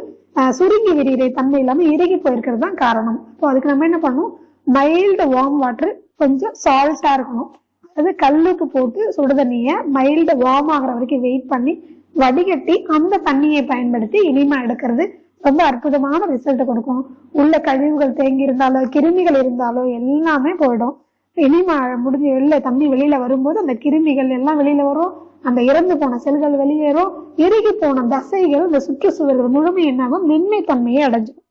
சுருங்கி விரிகிற தன்மை இல்லாம இறுகி போயிருக்கிறது தான் காரணம். இப்போ அதுக்கு நம்ம என்ன பண்ணணும், மைல்டு வார்ம் வாட்டர் கொஞ்சம் சால்ட்டா இருக்கணும். அதாவது கல்லுக்கு போட்டு சுடுதண்ணிய மைல்டு வார்ம் ஆகிற வரைக்கும் வெயிட் பண்ணி வடிகட்டி அந்த தண்ணியை பயன்படுத்தி இனிமா எடுக்கிறது ரொம்ப அற்புதமான ரிசல்ட் கொடுக்கும். உள்ள கழிவுகள் தேங்கி இருந்தாலோ கிருமிகள் இருந்தாலோ எல்லாமே போயிடும். இனிமா முடிஞ்சு தண்ணி வெளியில வரும்போது அந்த கிருமிகள் எல்லாம் வெளியில வரும், அந்த இறந்து போன செல்கள் வெளியேறும், இறுகி போன தசைகள் இந்த சுற்றுச்சுவர்கள் முழுமை என்னாகும் மென்மை தன்மையை அடைஞ்சிடும்.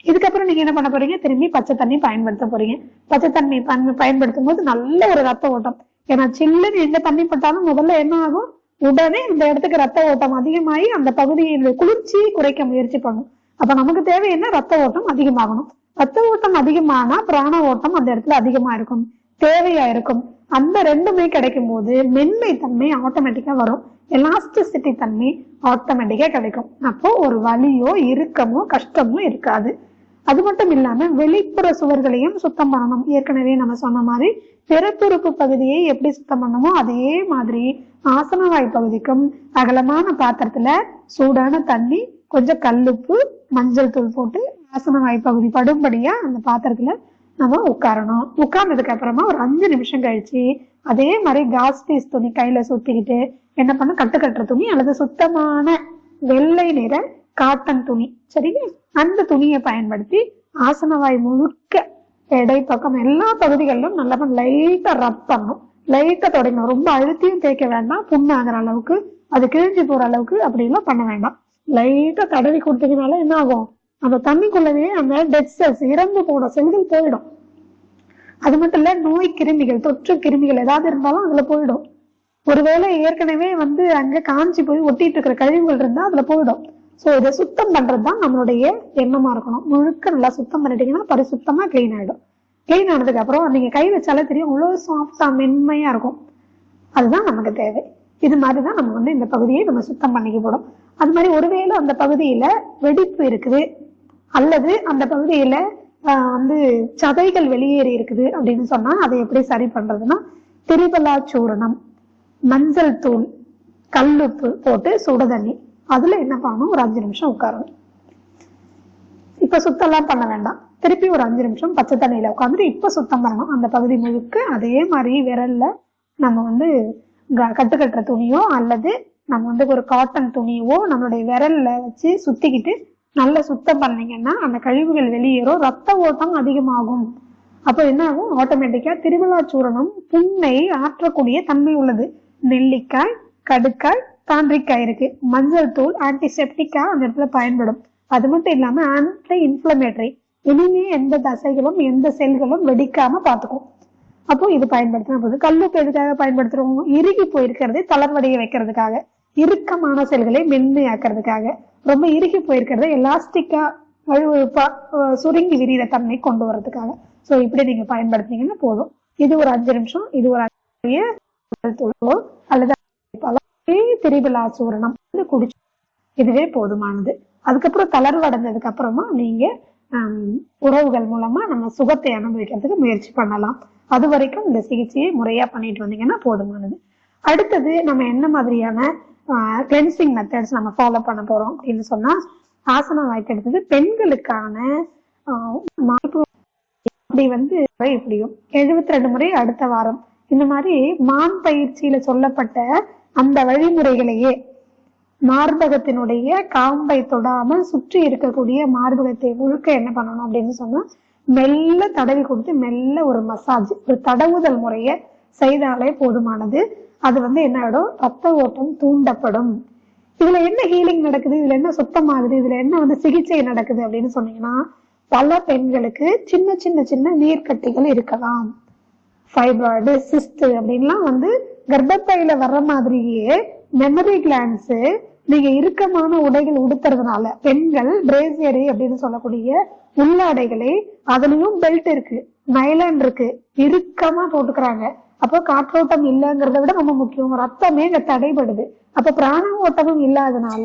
இதுக்கப்புறம் நீங்க என்ன பண்ண போறீங்க, திரும்பி பச்சை தண்ணி பயன்படுத்த போறீங்க. பச்சை தண்ணி பயன்படுத்தும் போது நல்ல ஒரு ரத்த ஓட்டம். ஏன்னா சில்லுன்னு எங்க தண்ணி பட்டாலும் முதல்ல என்ன ஆகும், உடனே இந்த இடத்துக்கு ரத்த ஓட்டம் அதிகமாகி அந்த பகுதியினுடைய குளிர்ச்சியை குறைக்க முயற்சி பண்ணும். அப்ப நமக்கு தேவை என்ன, ரத்த ஓட்டம் அதிகமாகணும். ரத்த ஓட்டம் அதிகமானா பிராண ஓட்டம் அந்த இடத்துல அதிகமா இருக்கும், தேவையா இருக்கும். அந்த ரெண்டுமே கிடைக்கும் போது மென்மை தன்மை ஆட்டோமேட்டிக்கா வரும், எலாஸ்டிசிட்டி தன்மை ஆட்டோமேட்டிக்கா கிடைக்கும். அப்போ ஒரு வலியோ இறுக்கமோ கஷ்டமோ இருக்காது. அது மட்டும் இல்லாம வெளிப்புற சுவர்களையும் சுத்தம் பண்ணணும். ஏற்கனவே நம்ம சொன்ன மாதிரி பிறப்புறுப்பு பகுதியை எப்படி சுத்தம் பண்ணணுமோ அதே மாதிரி ஆசனவாய் பகுதிக்கும் அகலமான பாத்திரத்துல சூடான தண்ணி, கொஞ்சம் கல்லுப்பு, மஞ்சள் தூள் போட்டு ஆசனவாய் பகுதி படும்படியா அந்த பாத்திரத்துல நம்ம உட்காரணும். உட்கார்ந்ததுக்கு அப்புறமா ஒரு 5 நிமிஷம் கழிச்சு அதே மாதிரி காஸ் பீஸ் துணி கையில சுத்திக்கிட்டு என்ன பண்ண, கட்டுற துணி அல்லது சுத்தமான வெள்ளை நிற காட்டன் துணி, சரிங்களா, அந்த துணியை பயன்படுத்தி ஆசனவாய் முழுக்க எடை பக்கம் எல்லா பகுதிகளிலும் நல்லா லைட்டா ரப் பண்ணும், லைட்டா தொடங்கணும். ரொம்ப அழுத்தியும் தேய்க்க வேண்டாம், புண்ணாகிற அளவுக்கு அது கிழிஞ்சு போற அளவுக்கு அப்படி எல்லாம் பண்ண வேண்டாம். லைட்டா தடவி கொடுத்ததுனால என்ன ஆகும், அந்த தண்ணிக்குள்ளவே அந்த டெட் செல்ஸ், இறந்து போன செல்கள் போயிடும். அது மட்டும் இல்ல, நோய் கிருமிகள், தொற்று கிருமிகள் ஏதாவது இருந்தாலும் அதுல போயிடும். ஒருவேளை ஏற்கனவே அங்க காஞ்சி போய் ஒட்டிட்டு இருக்கிற கழிவுகள் இருந்தா அதுல போயிடும். சோ இதை சுத்தம் பண்றதுதான் நம்மளுடைய எண்ணமா இருக்கணும். முழுக்க நல்லா சுத்தம் பண்ணிட்டீங்கன்னா பரிசுத்தமா கிளீன் ஆயிடும். கிளீன் ஆனதுக்கு அப்புறம் நீங்க கை வச்சாலே தெரியும், அவ்வளவு சாஃப்டா மென்மையா இருக்கும். அதுதான் நமக்கு தேவை. இது மாதிரிதான் நம்ம இந்த பகுதியை நம்ம சுத்தம் பண்ணிக்க போறோம். அது மாதிரி ஒருவேளை அந்த பகுதியில வெடிப்பு இருக்குது அல்லது அந்த பகுதியில சதைகள் வெளியேறி இருக்குது அப்படின்னு சொன்னா அதை எப்படி சரி பண்றதுன்னா, திரிபலா சூரணம், மஞ்சள் தூள், கல்லுப்பு போட்டு சுட தண்ணி, அதுல என்ன பண்ணணும், ஒரு 5 நிமிஷம் உட்காரணும். இப்ப சுத்தம்லாம் பண்ண வேண்டாம், திருப்பி ஒரு 5 நிமிஷம் பச்சை தண்ணியில உட்காந்துட்டு இப்ப சுத்தம் பண்ணணும். அந்த பகுதி முழுக்க அதே மாதிரி விரல்ல நம்ம கட்டுக்கட்டுற துணியோ அல்லது நம்ம ஒரு காட்டன் துணியோ நம்மளுடைய விரல்ல வச்சு சுத்திக்கிட்டு நல்லா சுத்தம் பண்ணீங்கன்னா அந்த கழிவுகள் வெளியேறும், ரத்த ஓட்டம் அதிகமாகும். அப்போ என்ன ஆகும், ஆட்டோமேட்டிக்கா திரிபலா சூரணம் புண்ணை ஆற்றக்கூடிய தன்மை உள்ளது. நெல்லிக்காய், கடுக்காய், தாண்டிக்காய் இருக்கு. மஞ்சள் தூள் ஆன்டிசெப்டிக்கா அந்த இடத்துல பயன்படும். அது மட்டும் இல்லாம ஆன்டி இன்ஃபிளமேட்டரி, இனிமே எந்த தசைகளும் எந்த செல்களும் வெடிக்காம பாத்துக்கும். அப்போ இது பயன்படுத்தினா போது. கல்லுப்பு எதுக்காக பயன்படுத்துறோம், இறுகி போயிருக்கிறதை தளர்வடைய வைக்கிறதுக்காக, இறுக்கமான செல்களை மென்மையாக்குறதுக்காக, ரொம்ப இறுகி போயிருக்கிறத எலாஸ்டிக்கா வழுவழுப்பா சுருங்கி விரிகிற தன்மை கொண்டு வரதுக்காக. சோ இப்படி நீங்க பயன்படுத்தினீங்கன்னா போதும். இது ஒரு 5 நிமிஷம், இது ஒரு அல்லது திரிபலா சூரணம் குடிச்சு இதுவே போதுமானது. அதுக்கப்புறம் தளர்வு அடைஞ்சதுக்கு அப்புறமா நீங்க உறவுகள் மூலமா நம்ம சுகத்தை அனுபவிக்கிறதுக்கு முயற்சி பண்ணலாம். அது வரைக்கும் இந்த சிகிச்சையை முறையா பண்ணிட்டு வந்தீங்கன்னா போதுமானது. அடுத்தது நம்ம என்ன மாதிரியான கிளென்சிங் மெத்தட்ஸ் நம்ம ஃபாலோ பண்ண போறோம் அப்படின்னு சொன்னா, ஆசனம் வாய்க்கெடுத்தது பெண்களுக்கான அப்படி இப்படியும் 72 முறை அடுத்த வாரம், இந்த மாதிரி மான் பயிற்சியில சொல்லப்பட்ட அந்த வழிமுறைகளையே மார்பகத்தினுடைய காம்பை தொடாமல் சுற்றி இருக்கக்கூடிய மார்பகத்தை முழுக்க என்ன பண்ணணும் அப்படின்னு சொன்னா, மெல்ல தடவி கொடுத்து மெல்ல ஒரு மசாஜ், ஒரு தடவுதல் முறைய செய்தாலே போதுமானது. அது என்ன ஆயிடும், ரத்த ஓட்டம் தூண்டப்படும். இதுல என்ன ஹீலிங் நடக்குது, இதுல என்ன சுத்தம் ஆகுது, இதுல என்ன சிகிச்சை நடக்குது அப்படின்னு சொன்னீங்கன்னா, பல பெண்களுக்கு சின்ன சின்ன சின்ன நீர்க்கட்டிகள் இருக்கலாம். ஃபைப்ராய்டு, சிஸ்ட் அப்படின்லாம் கர்ப்பப்பையில வர்ற மாதிரியே மெமரி கிளான்ஸ் நீங்க இறுக்கமான உடைகள் உடுத்துறதுனால, பெண்கள் பிரேசியரி அப்படின்னு சொல்லக்கூடிய உள்ளாடைகளை, அதுலயும் பெல்ட் இருக்கு, நைலான் இருக்கு, இறுக்கமா போட்டுக்கிறாங்க. அப்போ காற்றோட்டம் இல்லைங்கிறத விட ரொம்ப முக்கியம், ரத்தமே இங்க தடைபடுது. அப்ப பிராண ஓட்டமும் இல்லாதனால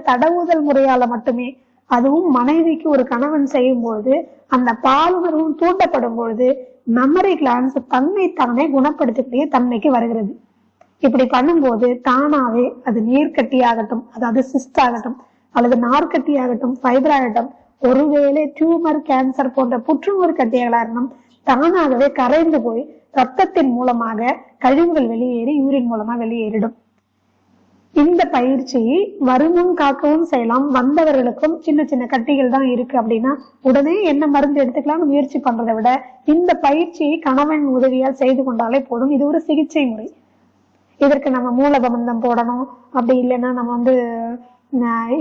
தடவுதல் முறையால மட்டுமே, அதுவும் மனைவிக்கு ஒரு கணவன் செய்யும் பொழுது அந்த பாலுணர்வும் தூண்டப்படும் பொழுது மெமரி கிளான்ஸ் தன்னை தானே குணப்படுத்தக்கூடிய தன்மைக்கு வருகிறது. இப்படி பண்ணும்போது தானாவே அது நீர்க்கட்டி ஆகட்டும், அதாவது சிஸ்ட் ஆகட்டும், அல்லது நார்க்கட்டி ஆகட்டும், ஃபைப்ராய்டும், ஒருவேளை டியூமர், கேன்சர் போன்ற புற்றுநோய் கட்டிகளா இருந்தும் தானாகவே கரைந்து போய் ரத்தத்தின் மூலமாக கழிவுகள் வெளியேறி யூரின் மூலமா வெளியேறிடும். இந்த பயிற்சி வருமுன் காக்கவும் செய்யலாம். வந்தவர்களுக்கும் சின்ன சின்ன கட்டிகள் தான் இருக்கு அப்படின்னா உடனே என்ன மருந்து எடுத்துக்கலாம்னு முயற்சி பண்றதை விட இந்த பயிற்சியை கணவன் உதவியால் செய்து கொண்டாலே போதும். இது ஒரு சிகிச்சை முறை. இதற்கு நம்ம மூலபந்தம் போடணும், அப்படி இல்லைன்னா நம்ம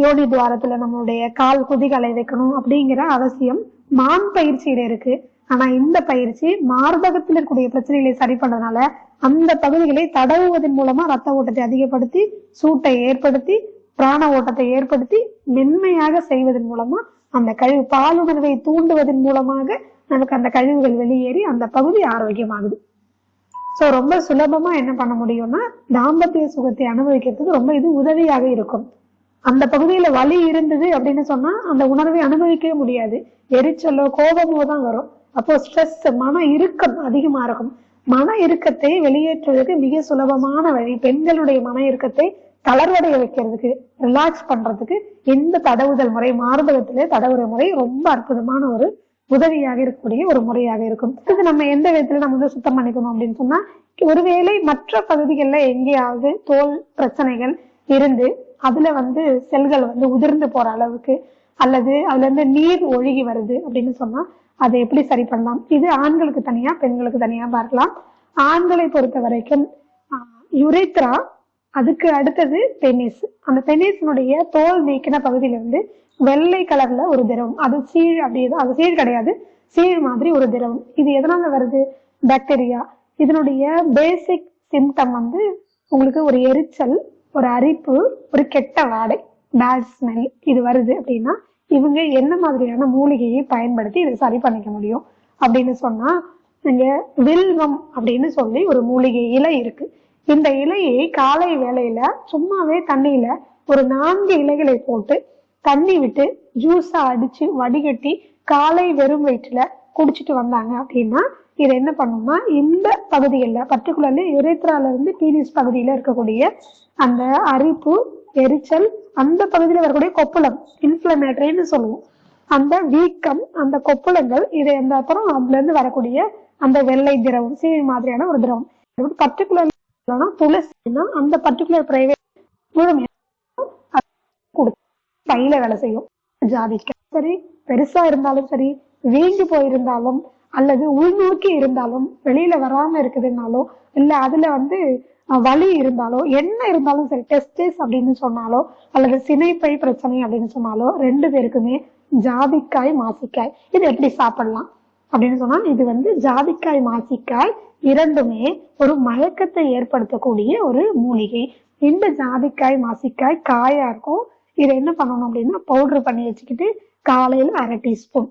யோனி துவாரத்துல நம்மளுடைய கால் குதிகளை வைக்கணும் அப்படிங்கிற அவசியம் மான் பயிற்சியில இருக்கு. ஆனா இந்த பயிற்சி மார்பகத்தில் இருக்கக்கூடிய பிரச்சனைகளை சரி பண்றதுனால அந்த பகுதிகளை தடவுவதன் மூலமா ரத்த ஓட்டத்தை அதிகப்படுத்தி, சூட்டை ஏற்படுத்தி, பிராண ஓட்டத்தை ஏற்படுத்தி மென்மையாக செய்வதன் மூலமா அந்த கழிவு பாலுணர்வை தூண்டுவதன் மூலமாக நமக்கு அந்த கழிவுகள் வெளியேறி அந்த பகுதி ஆரோக்கியமாகுது. சோ ரொம்ப சுலபமா என்ன பண்ண முடியும்னா, தாம்பத்திய சுகத்தை அனுபவிக்கிறதுக்கு ரொம்ப இது உதவியாக இருக்கும். அந்த பகுதியில வலி இருந்தது அப்படின்னு சொன்னா அந்த உணர்வை அனுபவிக்கவே முடியாது. எரிச்சலோ கோபமோ தான் வரும். அப்போ ஸ்ட்ரெஸ், மன இறுக்கம் அதிகமா இருக்கும். மன இறுக்கத்தை வெளியேற்றுவதற்கு மிக சுலபமான வழி, பெண்களுடைய மன இறுக்கத்தை தளர்வடைய வைக்கிறதுக்கு, ரிலாக்ஸ் பண்றதுக்கு இந்த தடவுதல் முறை, மார்பகத்திலே தடவுற முறை ரொம்ப அற்புதமான ஒரு உதவியாக இருக்கக்கூடிய ஒரு முறையாக இருக்கும். இது நம்ம எந்த விதத்துல நம்ம சுத்தம் பண்ணிக்கணும் அப்படின்னு சொன்னா, ஒருவேளை மற்ற பகுதிகளில் எங்கேயாவது தோல் பிரச்சனைகள் இருந்து அதுல வந்து செல்கள் வந்து உதிர்ந்து போற அளவுக்கு அல்லது அதுல இருந்து நீர் ஒழுகி வருது அப்படின்னு சொன்னா அதை எப்படி சரி பண்ணலாம்? இது ஆண்களுக்கு தனியா பெண்களுக்கு தனியா பார்க்கலாம். ஆண்களை பொறுத்த வரைக்கும் யுரேத்ரா, அதுக்கு அடுத்தது பெனிஸ். அந்த பெனிஸினுடைய தோல் நீக்கின பகுதியில இருந்து வெள்ளை கலர்ல ஒரு திரவம், அது சீழ் அப்படியே, அது சீழ் கிடையாது, சீழ் மாதிரி ஒரு திரவம். இது எதனால வருது? பாக்டீரியா. இதனுடைய பேசிக் சிம்டம் வந்து உங்களுக்கு ஒரு எரிச்சல், ஒரு அரிப்பு, ஒரு கெட்ட வாடை, பேட் ஸ்மெல் இது வருது அப்படின்னா இவங்க என்ன மாதிரியான மூலிகையை பயன்படுத்தி இதை சரி பண்ணிக்க முடியும் அப்படின்னு சொன்னா, இங்க வில்வம் அப்படின்னு சொல்லி ஒரு மூலிகை இலை இருக்கு. இந்த இலையை காலை வேளையில சும்மாவே தண்ணியில ஒரு 4 இலைகளை போட்டு தண்ணி விட்டு ஜூஸா அடிச்சு வடிகட்டி காலை வெறும் வயிற்றுல குடிச்சிட்டு வந்தாங்க அப்படின்னா இது என்ன பண்ணும்னா இந்த பகுதிகளில் பர்டிகுலர்லி யுரேத்ரால இருந்து பீனிஸ் பகுதியில இருக்கக்கூடிய அந்த அரிப்பு, எரிச்சல், அந்த பகுதியில் வரக்கூடிய கொப்புளம், இன்ஃபிளமேட்டரின்னு சொல்லுவோம், அந்த வீக்கம், அந்த கொப்புளங்கள், இதை அந்த அப்புறம் அதுல இருந்து வரக்கூடிய அந்த வெள்ளை திரவம், சீழ் மாதிரியான ஒரு திரவம், பர்டிகுலர் துளசினா அந்த பர்டிகுலர் பிரைவேட் கையில வேலை செய்யும். ஜாதிக்காய் சரி, பெருசா இருந்தாலும் சரி, வீங்கி போயிருந்தாலும் அல்லது உள்நோக்கி இருந்தாலும், வெளியில வராம இருக்குதுன்னாலோ இல்ல அதுல வந்து வலி இருந்தாலோ, என்ன இருந்தாலும் சரி, டெஸ்டிஸ் அப்படின்னு சொன்னாலோ அல்லது சினைப்பை பிரச்சனை அப்படின்னு சொன்னாலோ 2 பேருக்குமே ஜாதிக்காய், மாசிக்காய் இது எப்படி சாப்பிடலாம் அப்படின்னு சொன்னா, இது வந்து ஜாதிக்காய், மாசிக்காய் இரண்டுமே ஒரு மயக்கத்தை ஏற்படுத்தக்கூடிய ஒரு மூலிகை. இந்த ஜாதிக்காய், மாசிக்காய் காயா இருக்கும். இதை என்ன பண்ணணும் அப்படின்னா பவுடர் பண்ணி வச்சுக்கிட்டு காலையில 1/2 டீஸ்பூன்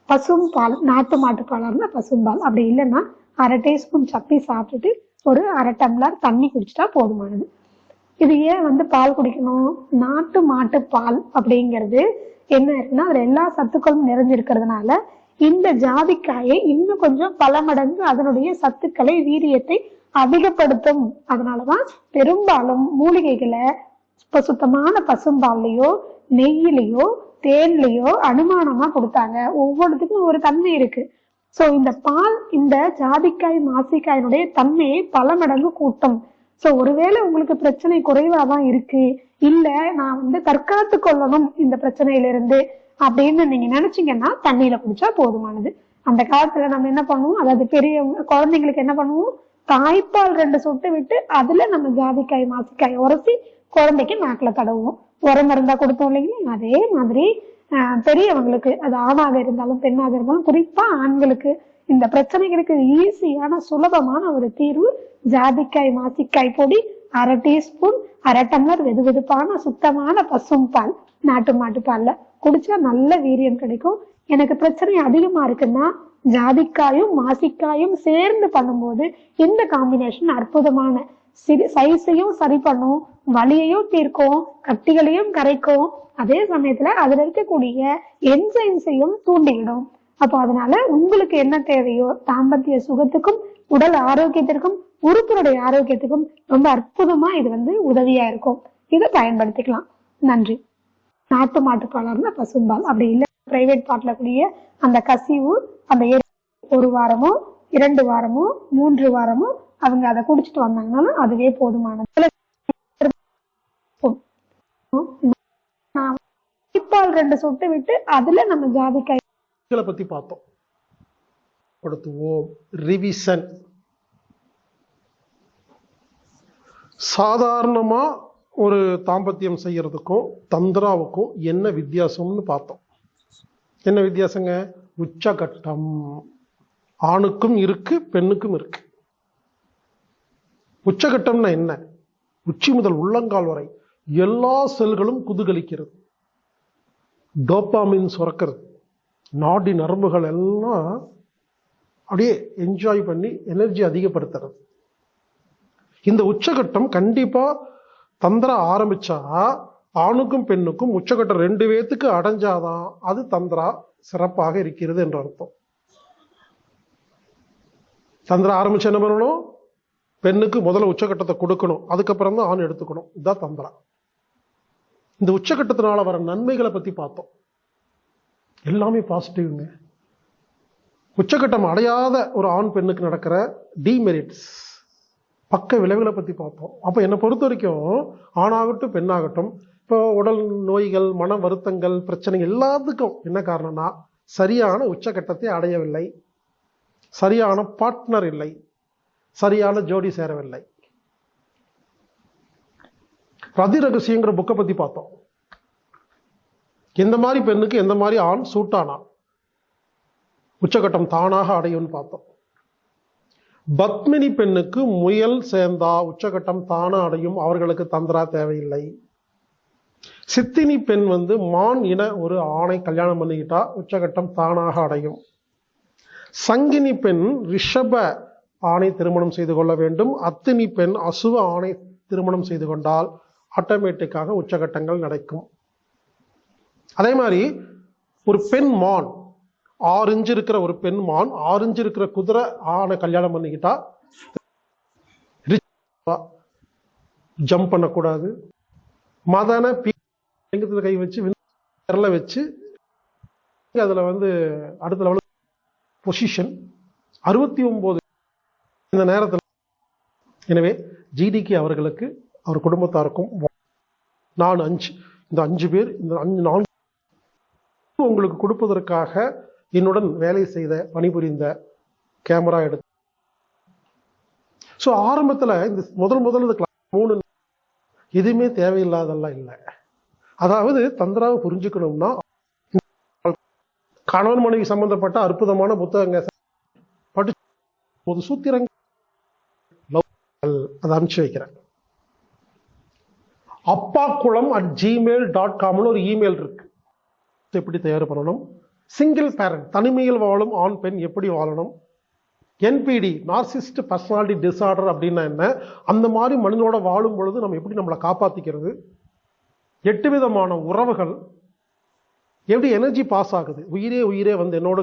பசும் பால், நாட்டு மாட்டு பாலா இருந்தா பசும்பால், அப்படி இல்லைன்னா 1/2 டீஸ்பூன் சப்பி சாப்பிட்டுட்டு ஒரு 1/2 டம்ளர் தண்ணி குடிச்சிட்டா போதுமானது. இது ஏன் வந்து பால் குடிக்கணும்? நாட்டு மாட்டு பால் அப்படிங்கிறது என்ன இருக்குன்னா அதுல எல்லா சத்துக்களும் நிறைஞ்சிருக்கிறதுனால இந்த ஜாதிக்காயை இன்னும் கொஞ்சம் பல மடங்கு அதனுடைய சத்துக்களை, வீரியத்தை அதிகப்படுத்தும். அதனாலதான் பெரும்பாலும் மூலிகைகளை இப்ப சுத்தமான பசும்பால்லையோ நெய்யிலையோ தேன்லையோ அனுமானமா கொடுத்தாங்க. ஒவ்வொன்றுத்துக்கும் ஒரு தன்மை இருக்கு. சோ இந்த பால் இந்த ஜாதிக்காய், மாசிக்காயினுடைய தன்மையை பல மடங்கு கூட்டும். சோ ஒருவேளை உங்களுக்கு பிரச்சனை குறைவாதான் இருக்கு, இல்ல நான் வந்து தற்காத்து கொள்ளணும் இந்த பிரச்சனையில இருந்து அப்படின்னு நீங்க நினைச்சீங்கன்னா தண்ணியில குடிச்சா போதுமானது. அந்த காலத்துல நம்ம என்ன பண்ணுவோம், அதாவது பெரிய குழந்தைங்களுக்கு என்ன பண்ணுவோம், தாய்ப்பால் 2 சொட்டு விட்டு அதுல நம்ம ஜாதிக்காய், மாசிக்காய் உரசி குழந்தைக்கு நாக்குல தடவுவோம். உரம் இருந்தா கொடுத்தோம் இல்லைங்களா? அதே மாதிரி பெரியவங்களுக்கு, அது ஆணாக இருந்தாலும் பெண்ணாக இருந்தாலும், குறிப்பா ஆண்களுக்கு இந்த பிரச்சனைகளுக்கு ஈஸியான சுலபமான ஒரு தீர்வு ஜாதிக்காய், மாசிக்காய் பொடி 1/2 டீஸ்பூன், 1/2 டம்ளர் வெது வெதுப்பான சுத்தமான பசும் பால், நாட்டு மாட்டு பால்ல குடிச்சா நல்ல வீரியம் கிடைக்கும். எனக்கு பிரச்சனை அதிகமா இருக்குன்னா ஜாதிக்காயும் மாசிக்காயும் சேர்ந்து பண்ணும்போது இந்த காம்பினேஷன் அற்புதமான சைஸையும் சரி பண்ணும், வலியையும் தீர்க்கும், கட்டிகளையும் கரைக்கும், அதே சமயத்துல அதுல இருக்கக்கூடிய என்சைம்ஸையும் தூண்டிவிடும். அப்போ அதனால உங்களுக்கு என்ன தேவையோ தாம்பத்திய சுகத்துக்கும் உடல் ஆரோக்கியத்திற்கும் உறுப்பினுடைய ஆரோக்கியத்துக்கும் ரொம்ப அற்புதமா இது வந்து உதவியா இருக்கும். இதை பயன்படுத்திக்கலாம். நன்றி. நாட்டு மாட்டு பாலர்னா பசும்பால், அப்படி இல்லை பிரைவேட் பாட்ல கூடிய அந்த கசிவு, அந்த 1 வாரமோ 2 வாரமோ 3 வாரமோ அவங்க அதை குடிச்சிட்டு வந்தாங்கன்னாலும் அதுவே போதுமானது. பால் 2 சொட்டு விட்டு அதுல நம்ம ஜாதிக்காய் பத்தி பார்த்தோம். படுத்துவோம். ரிவிஷன். சாதாரணமா ஒரு தாம்பத்தியம் செய்யறதுக்கும் தந்திராவுக்கும் என்ன வித்தியாசம்னு பார்த்தோம். என்ன வித்தியாசங்க? உச்சகட்டம் ஆணுக்கும் இருக்கு, பெண்ணுக்கும் இருக்கு. உச்சகட்டம்னா என்ன? உச்சி முதல் உள்ளங்கால் வரை எல்லா செல்களும் குதூகலிக்கிறது, டோபாமின் சுரக்கிறது, நாடி நரம்புகள் எல்லாம் அப்படியே என்ஜாய் பண்ணி எனர்ஜி அதிகப்படுத்துறது. இந்த உச்சகட்டம் கண்டிப்பா தந்திரா ஆரம்பிச்சா ஆணுக்கும் பெண்ணுக்கும் உச்சகட்டம் 2 பேத்துக்கு அடைஞ்சாதான் அது தந்திரா சிறப்பாக இருக்கிறது என்ற அர்த்தம். தந்திரா ஆரம்பிச்சு என்ன பண்ணணும்? பெண்ணுக்கு முதல்ல உச்சகட்டத்தை கொடுக்கணும், அதுக்கப்புறம் தான் ஆண் எடுத்துக்கணும். இதுதான் தந்திரா. இந்த உச்சகட்டத்தினால வர நன்மைகளை பத்தி பார்த்தோம். எல்லாமே பாசிட்டிவ்ங்க. உச்சகட்டம் அடையாத ஒரு ஆண் பெண்ணுக்கு நடக்கிற டிமெரிட்ஸ் பக்க விளைவுகளை பற்றி பார்த்தோம். அப்போ என்னை பொறுத்த வரைக்கும் ஆணாகட்டும் பெண்ணாகட்டும், இப்போ உடல் நோய்கள், மன வருத்தங்கள், பிரச்சனைகள் எல்லாத்துக்கும் என்ன காரணம்னா சரியான உச்சகட்டத்தை அடையவில்லை, சரியான பார்ட்னர் இல்லை, சரியான ஜோடி சேரவில்லை. ரதி ரகசியங்கிற புக்கை பற்றி பார்த்தோம். எந்த மாதிரி பெண்ணுக்கு எந்த மாதிரி ஆண் சூட்டானா உச்சகட்டம் தானாக அடையும்னு பார்த்தோம். பத்மினி பெண்ணுக்கு முயல் சேர்ந்தா உச்சகட்டம் தானா அடையும், அவர்களுக்கு தந்திரா தேவையில்லை. சித்தினி பெண் மான் இன ஒரு ஆணை கல்யாணம் பண்ணிக்கிட்டா உச்சகட்டம் தானாக அடையும். சங்கினி பெண் ரிஷப ஆணை திருமணம் செய்து கொள்ள வேண்டும். அத்தினி பெண் அசுவ ஆணை திருமணம் செய்து கொண்டால் ஆட்டோமேட்டிக்காக உச்சகட்டங்கள் நடக்கும். அதே மாதிரி ஒரு பெண் மான் 6 இன்ச்சு இருக்கிற ஒரு பெண் மான் 6 இன்ச்சு இருக்கிற குதிரை ஆணை கல்யாணம் பண்ணிக்கிட்டா ஜம்ப் பண்ணக்கூடாது. மதன கை வச்சு விரல வச்சு அதுல அடுத்த லெவல் பொசிஷன் 69 இந்த நேரத்தில். எனவே ஜிடிக்கு அவர்களுக்கு அவர் குடும்பத்தாருக்கும் 4 இந்த 5 பேர் இந்த 4 உங்களுக்கு கொடுப்பதற்காக என்னுடன் வேலை செய்த பணிபுரிந்த கேமரா எடுத்து. ஸோ ஆரம்பத்தில் இந்த முதல் இந்த கிளாஸ் 3 எதுவுமே தேவையில்லாதெல்லாம் இல்லை. அதாவது தந்திராவை புரிஞ்சுக்கணும்னா கணவன் மனைவி சம்பந்தப்பட்ட அற்புதமான புத்தகங்க படிச்சு சூத்திரங்கள் அதை அனுப்பிச்சு வைக்கிறேன். appakulam@gmail.com ஒரு இமெயில் இருக்கு. எப்படி தயார் பண்ணணும், சிங்கிள் பேரண்ட் தனிமையில் வாழும் ஆண் பெண் எப்படி வாழணும், என்பிடி நார்சிஸ்ட் பர்சனாலிட்டி டிசார்டர் அப்படின்னா என்ன, அந்த மாதிரி மனிதனோட வாழும் பொழுது நம்ம எப்படி நம்மளை காப்பாத்திக்கிறது, 8 விதமான உறவுகள் எப்படி எனர்ஜி பாஸ் ஆகுது, உயிரே என்னோட